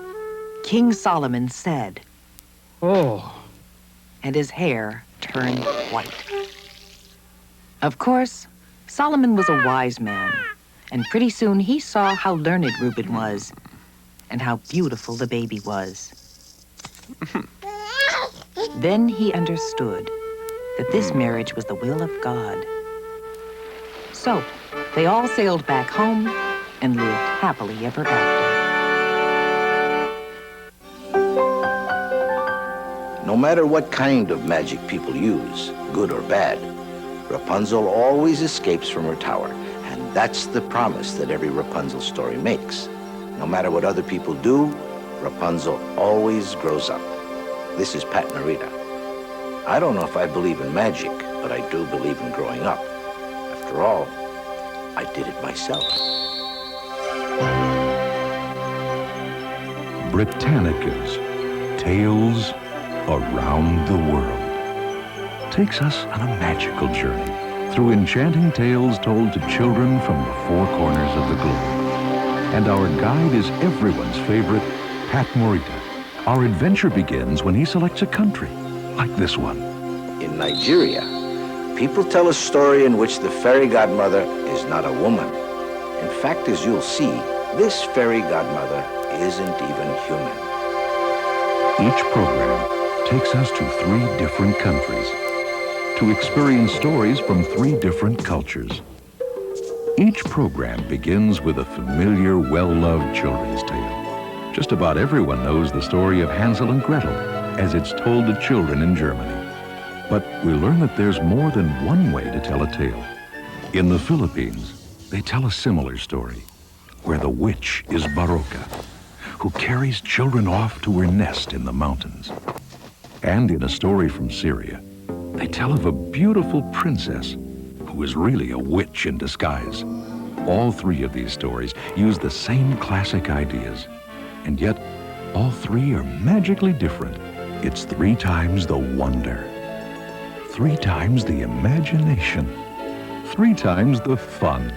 King Solomon said, "Oh." And his hair turned white. Of course, Solomon was a wise man, and pretty soon he saw how learned Reuben was and how beautiful the baby was. Then he understood that this marriage was the will of God. So, they all sailed back home and lived happily ever after. No matter what kind of magic people use, good or bad, Rapunzel always escapes from her tower, and that's the promise that every Rapunzel story makes. No matter what other people do, Rapunzel always grows up. This is Pat Narita. I don't know if I believe in magic, but I do believe in growing up. After all, I did it myself. Britannica's Tales Around the World takes us on a magical journey through enchanting tales told to children from the four corners of the globe. And our guide is everyone's favorite, Pat Morita. Our adventure begins when he selects a country, like this one. In Nigeria, people tell a story in which the fairy godmother is not a woman. In fact, as you'll see, this fairy godmother isn't even human. Each program takes us to 3 different countries to experience stories from 3 different cultures. Each program begins with a familiar, well-loved children's tale. Just about everyone knows the story of Hansel and Gretel as it's told to children in Germany. But we learn that there's more than one way to tell a tale. In the Philippines, they tell a similar story, where the witch is Baroka, who carries children off to her nest in the mountains. And in a story from Syria, they tell of a beautiful princess who is really a witch in disguise. All 3 of these stories use the same classic ideas, and yet all 3 are magically different. It's 3 times the wonder, 3 times the imagination, 3 times the fun.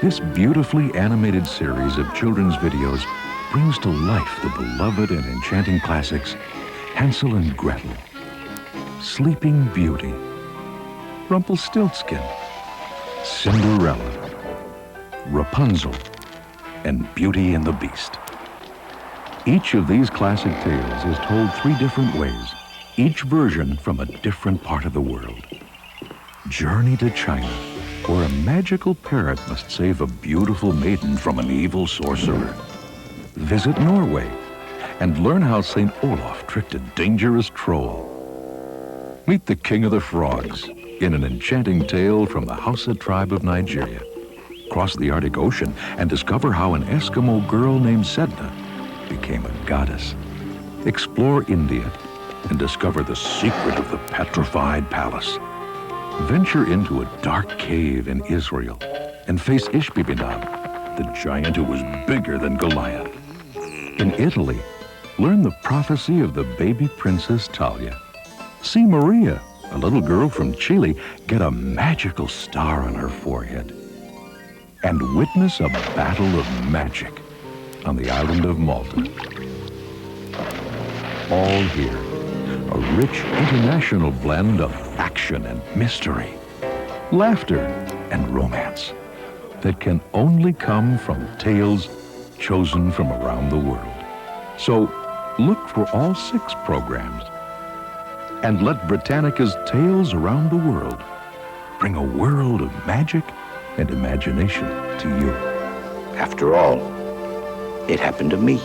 This beautifully animated series of children's videos brings to life the beloved and enchanting classics Hansel and Gretel, Sleeping Beauty, Rumpelstiltskin, Cinderella, Rapunzel, and Beauty and the Beast. Each of these classic tales is told 3 different ways, each version from a different part of the world. Journey to China, where a magical parrot must save a beautiful maiden from an evil sorcerer. Visit Norway and learn how St. Olaf tricked a dangerous troll. Meet the King of the Frogs in an enchanting tale from the Hausa tribe of Nigeria. Cross the Arctic Ocean and discover how an Eskimo girl named Sedna became a goddess. Explore India and discover the secret of the petrified palace. Venture into a dark cave in Israel and face Ishbibinab, the giant who was bigger than Goliath. In Italy, learn the prophecy of the baby princess Talia. See Maria, a little girl from Chile, get a magical star on her forehead. And witness a battle of magic on the island of Malta. All here, a rich international blend of action and mystery, laughter and romance that can only come from tales chosen from around the world. So look for all 6 programs and let Britannica's Tales Around the World bring a world of magic and imagination to you. After all, it happened to me.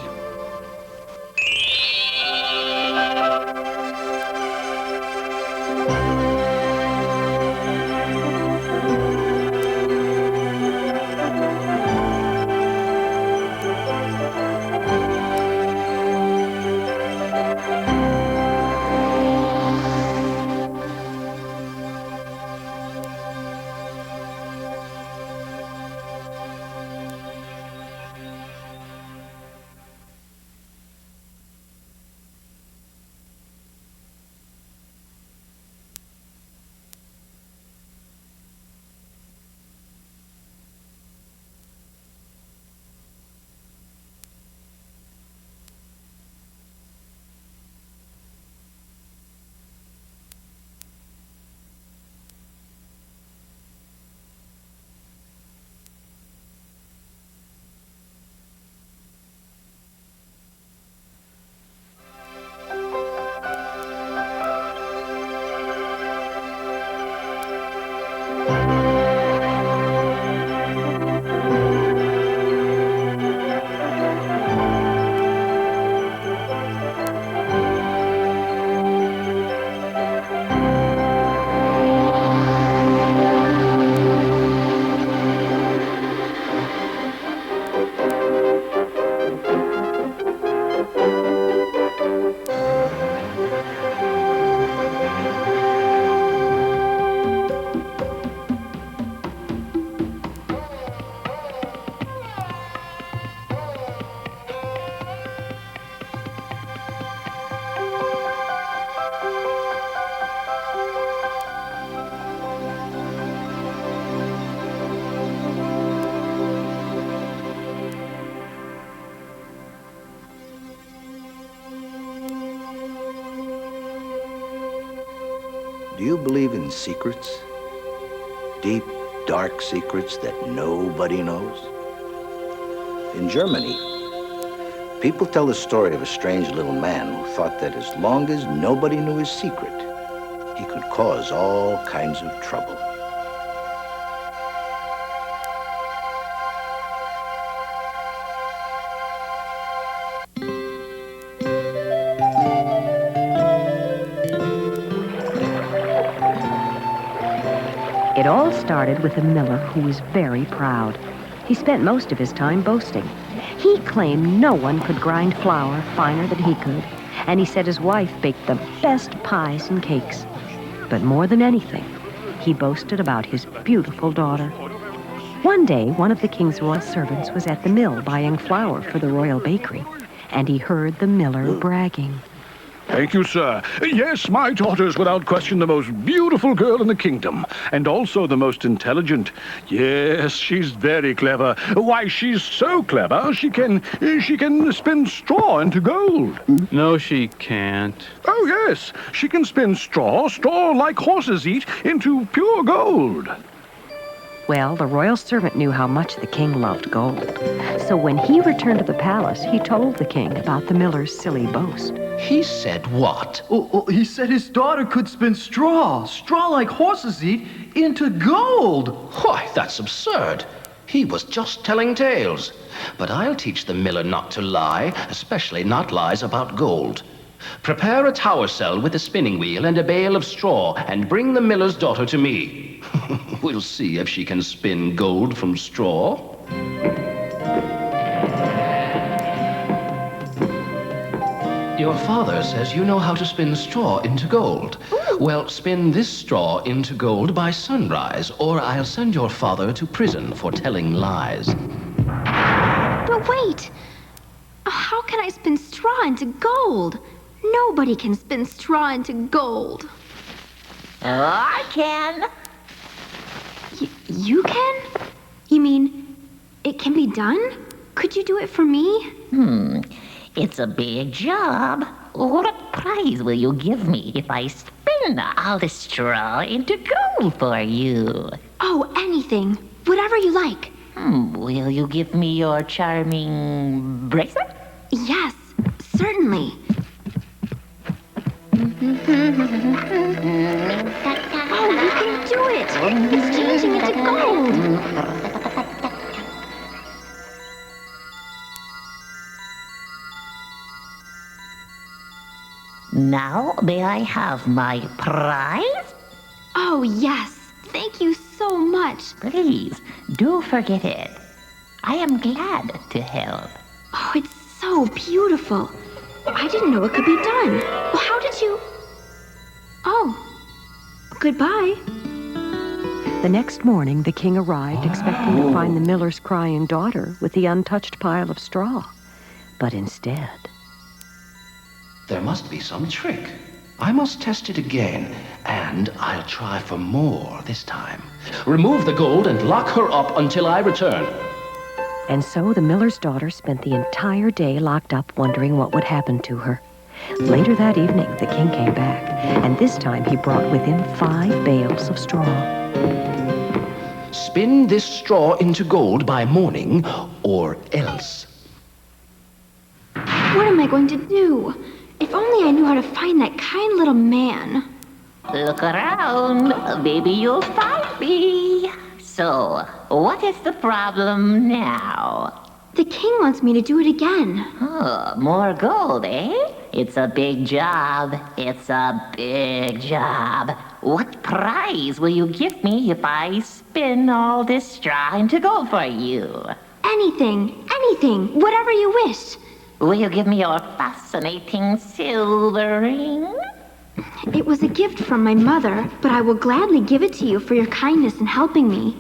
you believe in secrets? Deep, dark secrets that nobody knows? In Germany, people tell the story of a strange little man who thought that as long as nobody knew his secret, he could cause all kinds of trouble. It all started with a miller who was very proud. He spent most of his time boasting. He claimed no one could grind flour finer than he could, and he said his wife baked the best pies and cakes. But more than anything, he boasted about his beautiful daughter. One day, one of the king's royal servants was at the mill buying flour for the royal bakery, and he heard the miller bragging. Thank you, sir. Yes, my daughter's without question the most beautiful girl in the kingdom, and also the most intelligent. Yes, she's very clever. Why, she's so clever, she can spin straw into gold. No, she can't. Oh, yes, she can spin straw like horses eat, into pure gold. Well, the royal servant knew how much the king loved gold. So when he returned to the palace, he told the king about the miller's silly boast. He said what? He said his daughter could spin straw like horses eat, into gold. Why, that's absurd. He was just telling tales. But I'll teach the miller not to lie, especially not lies about gold. Prepare a tower cell with a spinning wheel and a bale of straw, and bring the miller's daughter to me. We'll see if she can spin gold from straw. Your father says you know how to spin straw into gold. Well, spin this straw into gold by sunrise, or I'll send your father to prison for telling lies. But wait! How can I spin straw into gold? Nobody can spin straw into gold. I can. You can? You mean, it can be done? Could you do it for me? It's a big job. What prize will you give me if I spin all the straw into gold for you? Oh, anything. Whatever you like. Will you give me your charming bracelet? Yes, certainly. Oh, you can do it! It's changing into gold! Now, may I have my prize? Oh, yes. Thank you so much. Please, do forget it. I am glad to help. Oh, it's so beautiful. I didn't know it could be done. Well, how did you... Oh, goodbye. The next morning, the king arrived expecting to find the miller's crying daughter with the untouched pile of straw. But instead... There must be some trick. I must test it again, and I'll try for more this time. Remove the gold and lock her up until I return. And so the miller's daughter spent the entire day locked up wondering what would happen to her. Later that evening, the king came back, and this time he brought with him 5 bales of straw. Spin this straw into gold by morning, or else. What am I going to do? If only I knew how to find that kind little man. Look around. Maybe you'll find me. So, what is the problem now? The king wants me to do it again. Oh, more gold, eh? It's a big job. It's a big job. What prize will you give me if I spin all this straw into gold for you? Anything, whatever you wish. Will you give me your fascinating silver ring? It was a gift from my mother, but I will gladly give it to you for your kindness in helping me.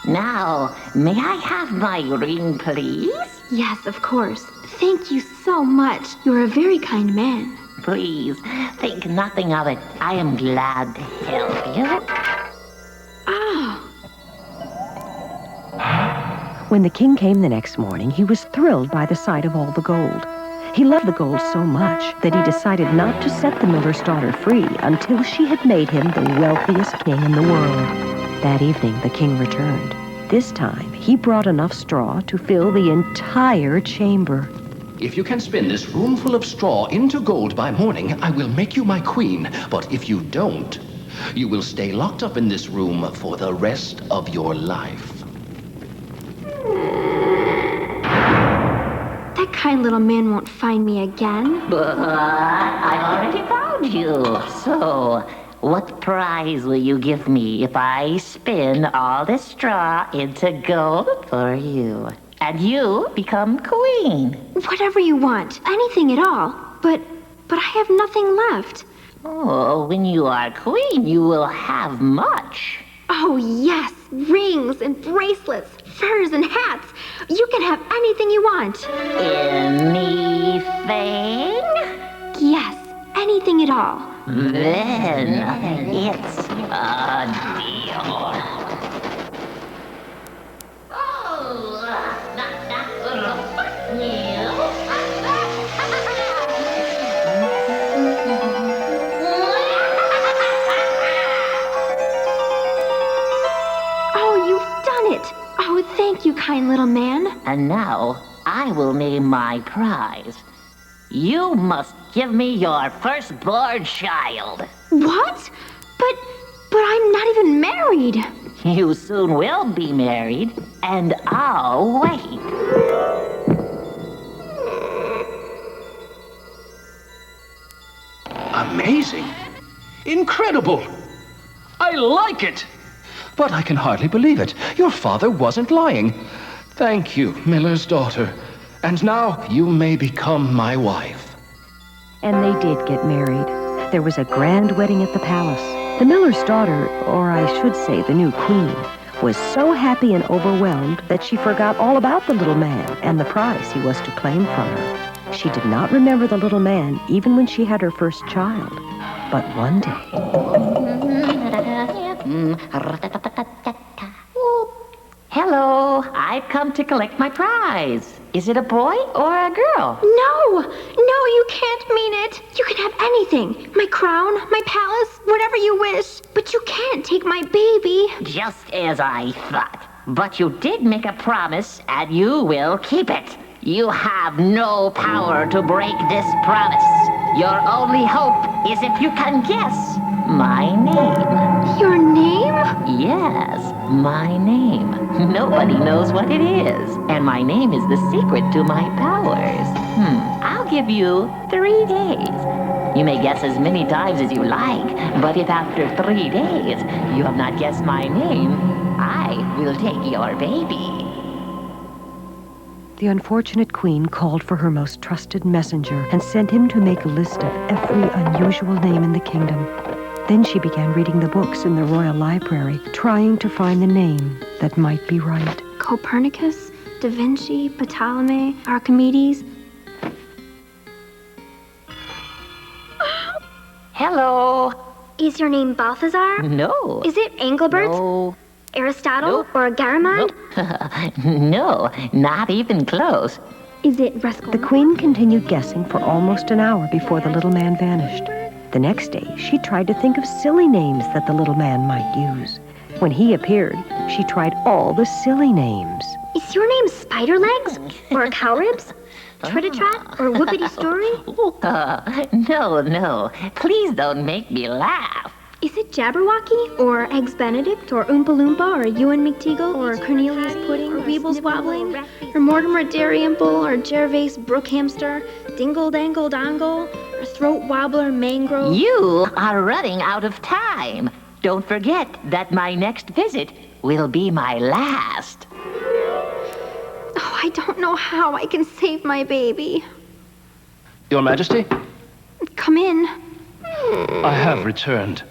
Now, may I have my ring, please? Yes, of course. Thank you so much. You're a very kind man. Please, think nothing of it. I am glad to help you. When the king came the next morning, he was thrilled by the sight of all the gold. He loved the gold so much that he decided not to set the miller's daughter free until she had made him the wealthiest king in the world. That evening, the king returned. This time, he brought enough straw to fill the entire chamber. If you can spin this room full of straw into gold by morning, I will make you my queen. But if you don't, you will stay locked up in this room for the rest of your life. That kind little man won't find me again. But I already found you. So, what prize will you give me if I spin all this straw into gold for you? And you become queen. Whatever you want. Anything at all. But I have nothing left. Oh, when you are queen, you will have much. Oh, yes. Rings and bracelets, furs and hats. You can have anything you want. Anything? Yes, anything at all. Then it's a deal. Oh, you've done it. Oh, thank you, kind little man. And now, I will name my prize. You must give me your firstborn child. What? But I'm not even married. You soon will be married, and I'll wait. Amazing. Incredible. I like it. But I can hardly believe it. Your father wasn't lying. Thank you, miller's daughter. And now you may become my wife. And they did get married. There was a grand wedding at the palace. The miller's daughter, or I should say the new queen, was so happy and overwhelmed that she forgot all about the little man and the prize he was to claim from her. She did not remember the little man even when she had her first child. But one day... Hello, I've come to collect my prize. Is it a boy or a girl? No, you can't mean it. You can have anything. My crown, my palace, whatever you wish. But you can't take my baby. Just as I thought. But you did make a promise, and you will keep it. You have no power to break this promise. Your only hope is if you can guess my name. Your name? Yes, my name. Nobody knows what it is. And my name is the secret to my powers. I'll give you 3 days. You may guess as many times as you like, but if after 3 days you have not guessed my name, I will take your baby. The unfortunate queen called for her most trusted messenger and sent him to make a list of every unusual name in the kingdom. Then she began reading the books in the royal library, trying to find the name that might be right. Copernicus, Da Vinci, Ptolemy, Archimedes. Hello. Is your name Balthazar? No. Is it Engelbert? No. Aristotle? Nope. Or Garamond? No, not even close. Is it Rascal? The queen continued guessing for almost an hour before the little man vanished. The next day, she tried to think of silly names that the little man might use. When he appeared, she tried all the silly names. Is your name Spiderlegs? Or Cowribs? Tritatrat? Or Whoopity Story? No. Please don't make me laugh. Is it Jabberwocky? Or Eggs Benedict? Or Oompa Loompa? Or Ewan McTeagle? Or Cornelius Pudding? Or Weebles Wobbling? Or Mortimer Dalrymple? Or Gervase Brookhamster? Dingle Dangle Dongle? Or Throat Wobbler Mangrove? You are running out of time. Don't forget that my next visit will be my last. Oh, I don't know how I can save my baby. Your Majesty? Come in. I have returned.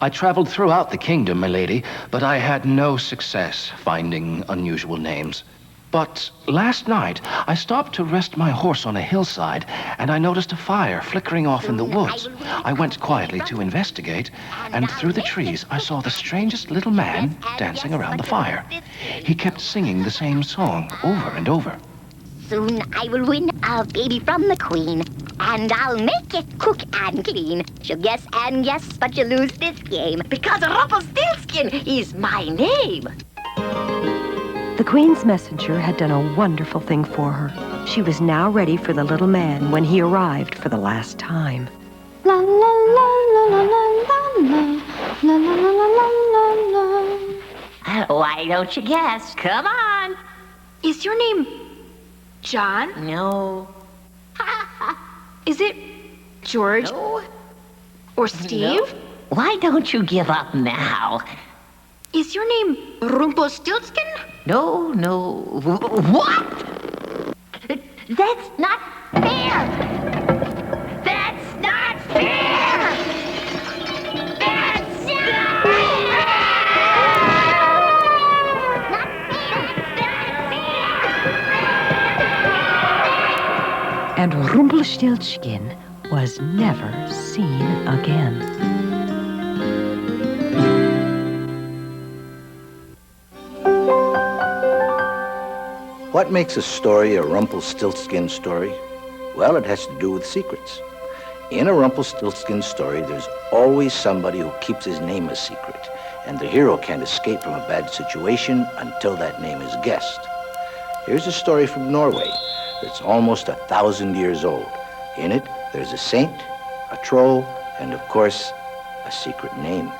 I traveled throughout the kingdom, my lady, but I had no success finding unusual names. But last night, I stopped to rest my horse on a hillside, and I noticed a fire flickering off in the woods. I went quietly to investigate, and through the trees, I saw the strangest little man dancing around the fire. He kept singing the same song over and over. Soon I will win a baby from the queen, and I'll make it cook and clean. She'll guess and guess, but you'll lose this game, because Rumpelstiltskin is my name. The Queen's messenger had done a wonderful thing for her. She was now ready for the little man when he arrived for the last time. La la la la la la la la la la la la la. Why don't you guess? Come on. Is your name John? No. Is it George? No. Or Steve? No. Why don't you give up now? Is your name Rumpelstiltskin? No, no. What? That's not fair! That's not fair! That's not fair! And Rumpelstiltskin was never seen again. What makes a story a Rumpelstiltskin story? Well, it has to do with secrets. In a Rumpelstiltskin story, there's always somebody who keeps his name a secret, and the hero can't escape from a bad situation until that name is guessed. Here's a story from Norway that's almost 1,000 years old. In it, there's a saint, a troll, and of course, a secret name.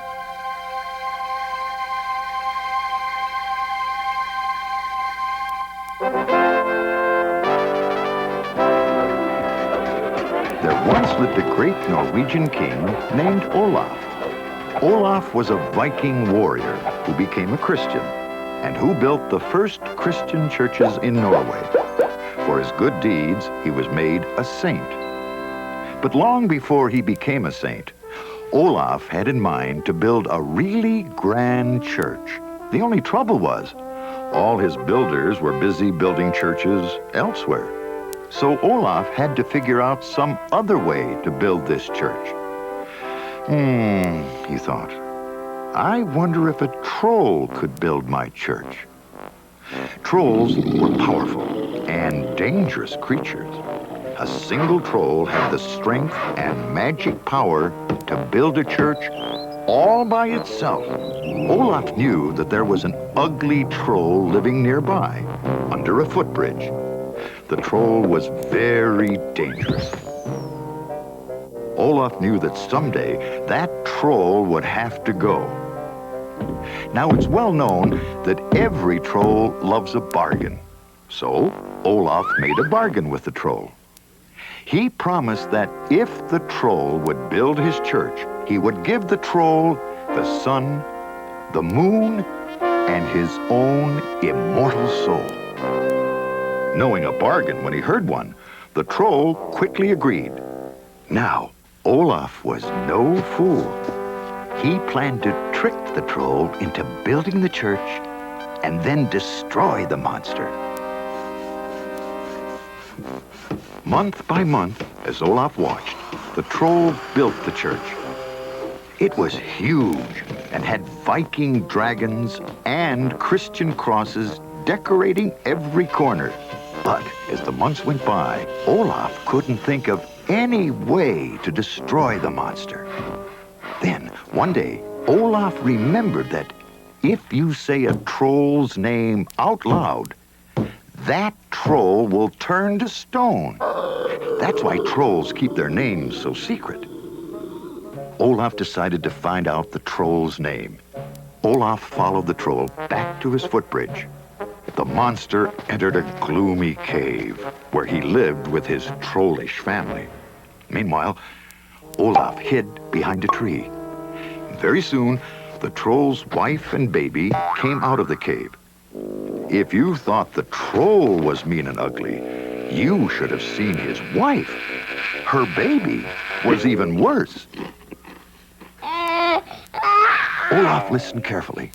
There once lived a great Norwegian king named Olaf. Olaf was a Viking warrior who became a Christian and who built the first Christian churches in Norway. For his good deeds, he was made a saint. But long before he became a saint, Olaf had in mind to build a really grand church. The only trouble was, all his builders were busy building churches elsewhere. So Olaf had to figure out some other way to build this church. He thought, I wonder if a troll could build my church. Trolls were powerful and dangerous creatures. A single troll had the strength and magic power to build a church all by itself. Olaf knew that there was an ugly troll living nearby, under a footbridge. The troll was very dangerous. Olaf knew that someday that troll would have to go. Now it's well known that every troll loves a bargain. So Olaf made a bargain with the troll. He promised that if the troll would build his church, he would give the troll the sun, the moon, and his own immortal soul. Knowing a bargain when he heard one, the troll quickly agreed. Now, Olaf was no fool. He planned to trick the troll into building the church and then destroy the monster. Month by month, as Olaf watched, the troll built the church. It was huge and had Viking dragons and Christian crosses decorating every corner. But as the months went by, Olaf couldn't think of any way to destroy the monster. Then, one day, Olaf remembered that if you say a troll's name out loud, that troll will turn to stone. That's why trolls keep their names so secret. Olaf decided to find out the troll's name. Olaf followed the troll back to his footbridge. The monster entered a gloomy cave where he lived with his trollish family. Meanwhile, Olaf hid behind a tree. Very soon, the troll's wife and baby came out of the cave. If you thought the troll was mean and ugly, you should have seen his wife. Her baby was even worse. Olaf listened carefully.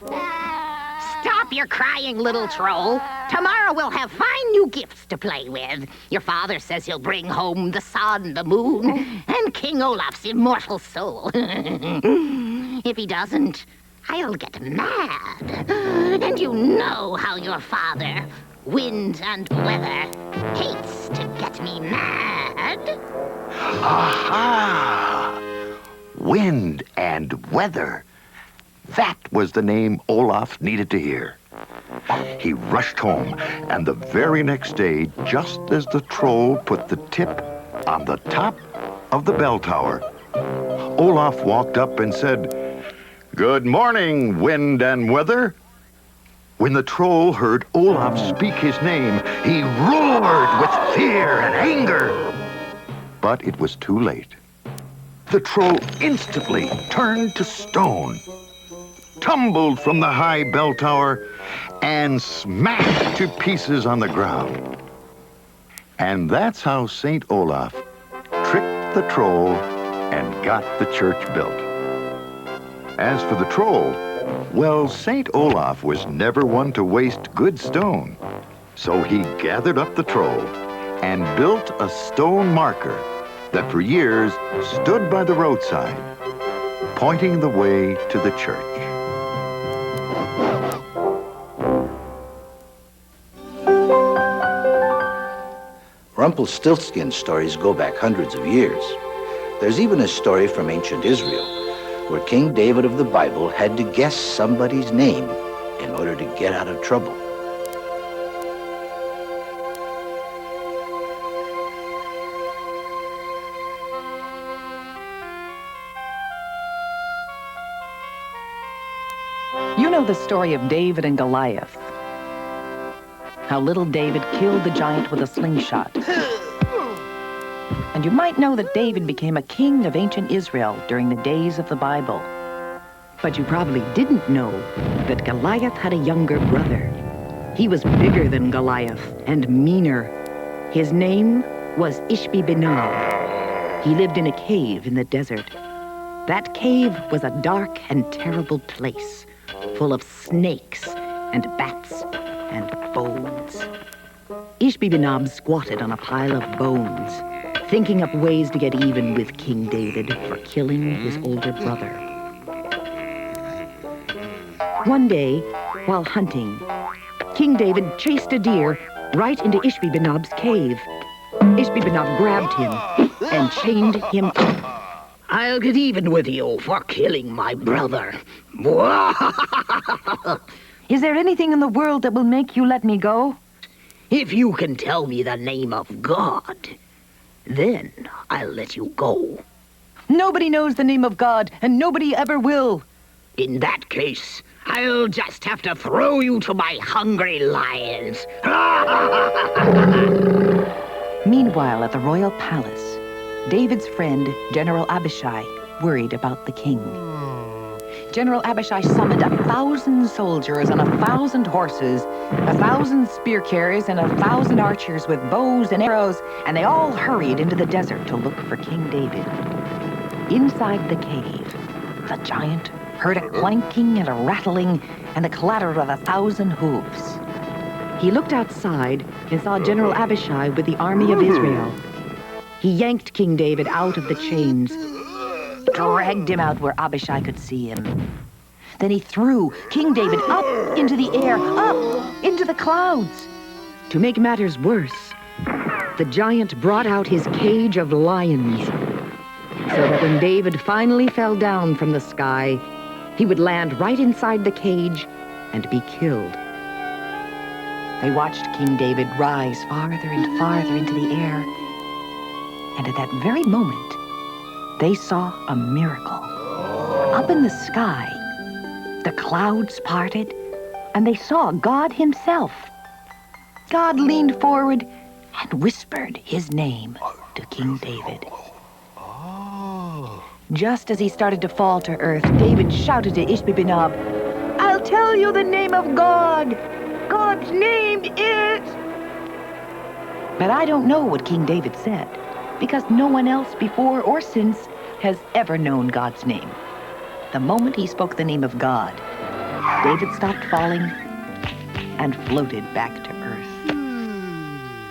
Stop your crying, little troll. Tomorrow we'll have fine new gifts to play with. Your father says he'll bring home the sun, the moon, and King Olaf's immortal soul. If he doesn't, I'll get mad. And you know how your father, wind and weather, hates to get me mad. Aha! Wind and weather. That was the name Olaf needed to hear. He rushed home, and the very next day, just as the troll put the tip on the top of the bell tower, Olaf walked up and said, "Good morning, wind and weather." When the troll heard Olaf speak his name, he roared with fear and anger. But it was too late. The troll instantly turned to stone, tumbled from the high bell tower, and smashed to pieces on the ground. And that's how St. Olaf tricked the troll and got the church built. As for the troll, well, St. Olaf was never one to waste good stone. So he gathered up the troll and built a stone marker that for years stood by the roadside, pointing the way to the church. Rumpelstiltskin stories go back hundreds of years. There's even a story from ancient Israel where King David of the Bible had to guess somebody's name in order to get out of trouble. You know the story of David and Goliath. How little David killed the giant with a slingshot. And you might know that David became a king of ancient Israel during the days of the Bible. But you probably didn't know that Goliath had a younger brother. He was bigger than Goliath and meaner. His name was Ishbi-Benob. He lived in a cave in the desert. That cave was a dark and terrible place, full of snakes and bats and bones. Ishbi-Benob squatted on a pile of bones, thinking up ways to get even with King David for killing his older brother. One day, while hunting, King David chased a deer right into Ishbi-Benob's cave. Ishbi-Benob grabbed him and chained him up. I'll get even with you for killing my brother. Is there anything in the world that will make you let me go? If you can tell me the name of God, then I'll let you go. Nobody knows the name of God, and nobody ever will. In that case, I'll just have to throw you to my hungry lions. Meanwhile, at the royal palace, David's friend, General Abishai, worried about the king. General Abishai summoned 1,000 soldiers and 1,000 horses, 1,000 spear carriers, and 1,000 archers with bows and arrows, and they all hurried into the desert to look for King David. Inside the cave, the giant heard a clanking and a rattling and the clatter of 1,000 hooves. He looked outside and saw General Abishai with the army of Israel. He yanked King David out of the chains, dragged him out where Abishai could see him. Then he threw King David up into the air, up into the clouds. To make matters worse, the giant brought out his cage of lions, so that when David finally fell down from the sky, he would land right inside the cage and be killed. They watched King David rise farther and farther into the air, and at that very moment, they saw a miracle. Up in the sky, the clouds parted, and they saw God himself. God leaned forward and whispered his name to King David. Just as he started to fall to earth, David shouted to Ishbi-Benob, "I'll tell you the name of God. God's name is..." But I don't know what King David said, because no one else before or since has ever known God's name. The moment he spoke the name of God, David stopped falling and floated back to Earth.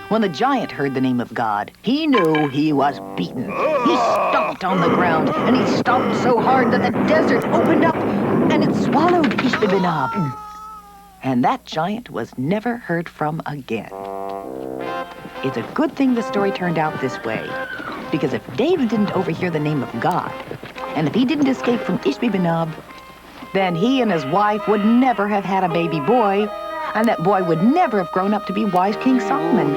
When the giant heard the name of God, he knew he was beaten. He stomped on the ground, and he stomped so hard that the desert opened up, and it swallowed Ishbi-Benob. And that giant was never heard from again. It's a good thing the story turned out this way, because if David didn't overhear the name of God, and if he didn't escape from Ishbi-Benob, then he and his wife would never have had a baby boy, and that boy would never have grown up to be wise King Solomon.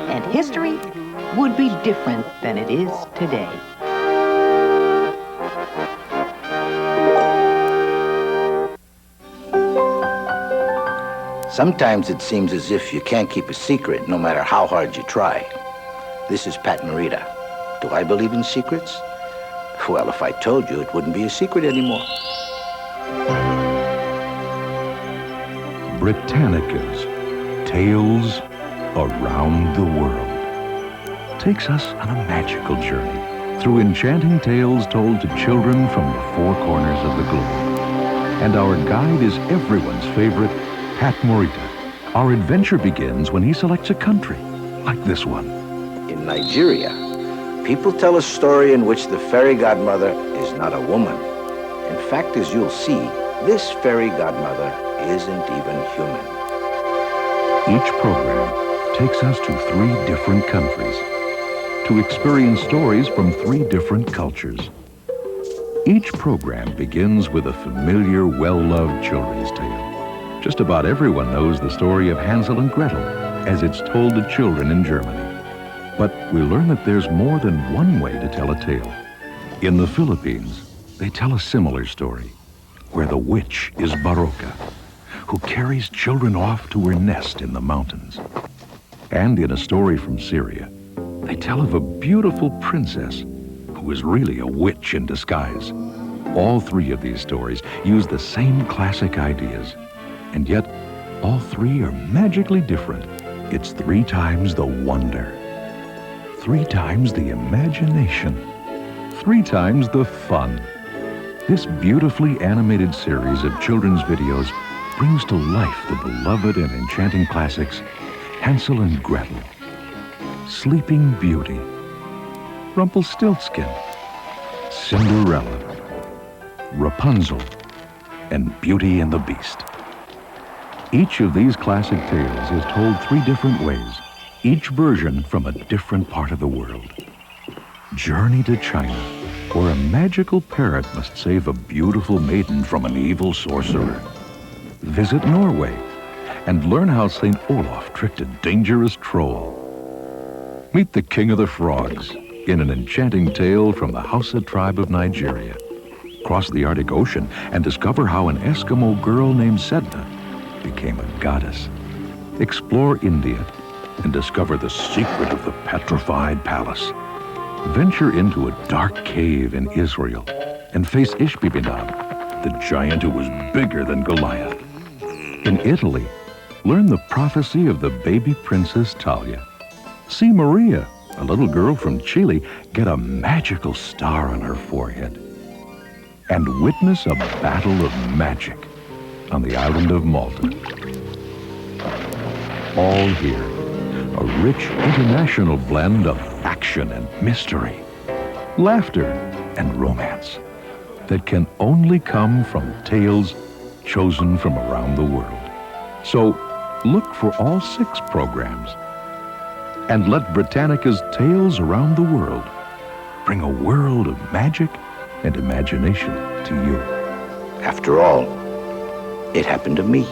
And history would be different than it is today. Sometimes it seems as if you can't keep a secret no matter how hard you try. This is Pat Morita. Do I believe in secrets? Well, if I told you, it wouldn't be a secret anymore. Britannica's Tales Around the World takes us on a magical journey through enchanting tales told to children from the four corners of the globe. And our guide is everyone's favorite, Pat Morita. Our adventure begins when he selects a country, like this one. In Nigeria, people tell a story in which the fairy godmother is not a woman. In fact, as you'll see, this fairy godmother isn't even human. Each program takes us to 3 different countries to experience stories from 3 different cultures. Each program begins with a familiar, well-loved children's tale. Just about everyone knows the story of Hansel and Gretel as it's told to children in Germany. But we learn that there's more than one way to tell a tale. In the Philippines, they tell a similar story, where the witch is Baroka, who carries children off to her nest in the mountains. And in a story from Syria, they tell of a beautiful princess who is really a witch in disguise. All 3 of these stories use the same classic ideas, and yet all 3 are magically different. It's 3 times the wonder, 3 times the imagination, 3 times the fun. This beautifully animated series of children's videos brings to life the beloved and enchanting classics Hansel and Gretel, Sleeping Beauty, Rumpelstiltskin, Cinderella, Rapunzel, and Beauty and the Beast. Each of these classic tales is told 3 different ways, each version from a different part of the world. Journey to China, where a magical parrot must save a beautiful maiden from an evil sorcerer. Visit Norway and learn how St. Olaf tricked a dangerous troll. Meet the King of the Frogs in an enchanting tale from the Hausa tribe of Nigeria. Cross the Arctic Ocean and discover how an Eskimo girl named Sedna became a goddess. Explore India and discover the secret of the petrified palace. Venture into a dark cave in Israel and face Ishbi-Benob, the giant who was bigger than Goliath. In Italy, learn the prophecy of the baby princess Talia. See Maria, a little girl from Chile, get a magical star on her forehead. And witness a battle of magic on the island of Malta. All here, a rich international blend of action and mystery, laughter and romance that can only come from tales chosen from around the world. So look for all 6 programs and let Britannica's Tales Around the World bring a world of magic and imagination to you. After all, it happened to me.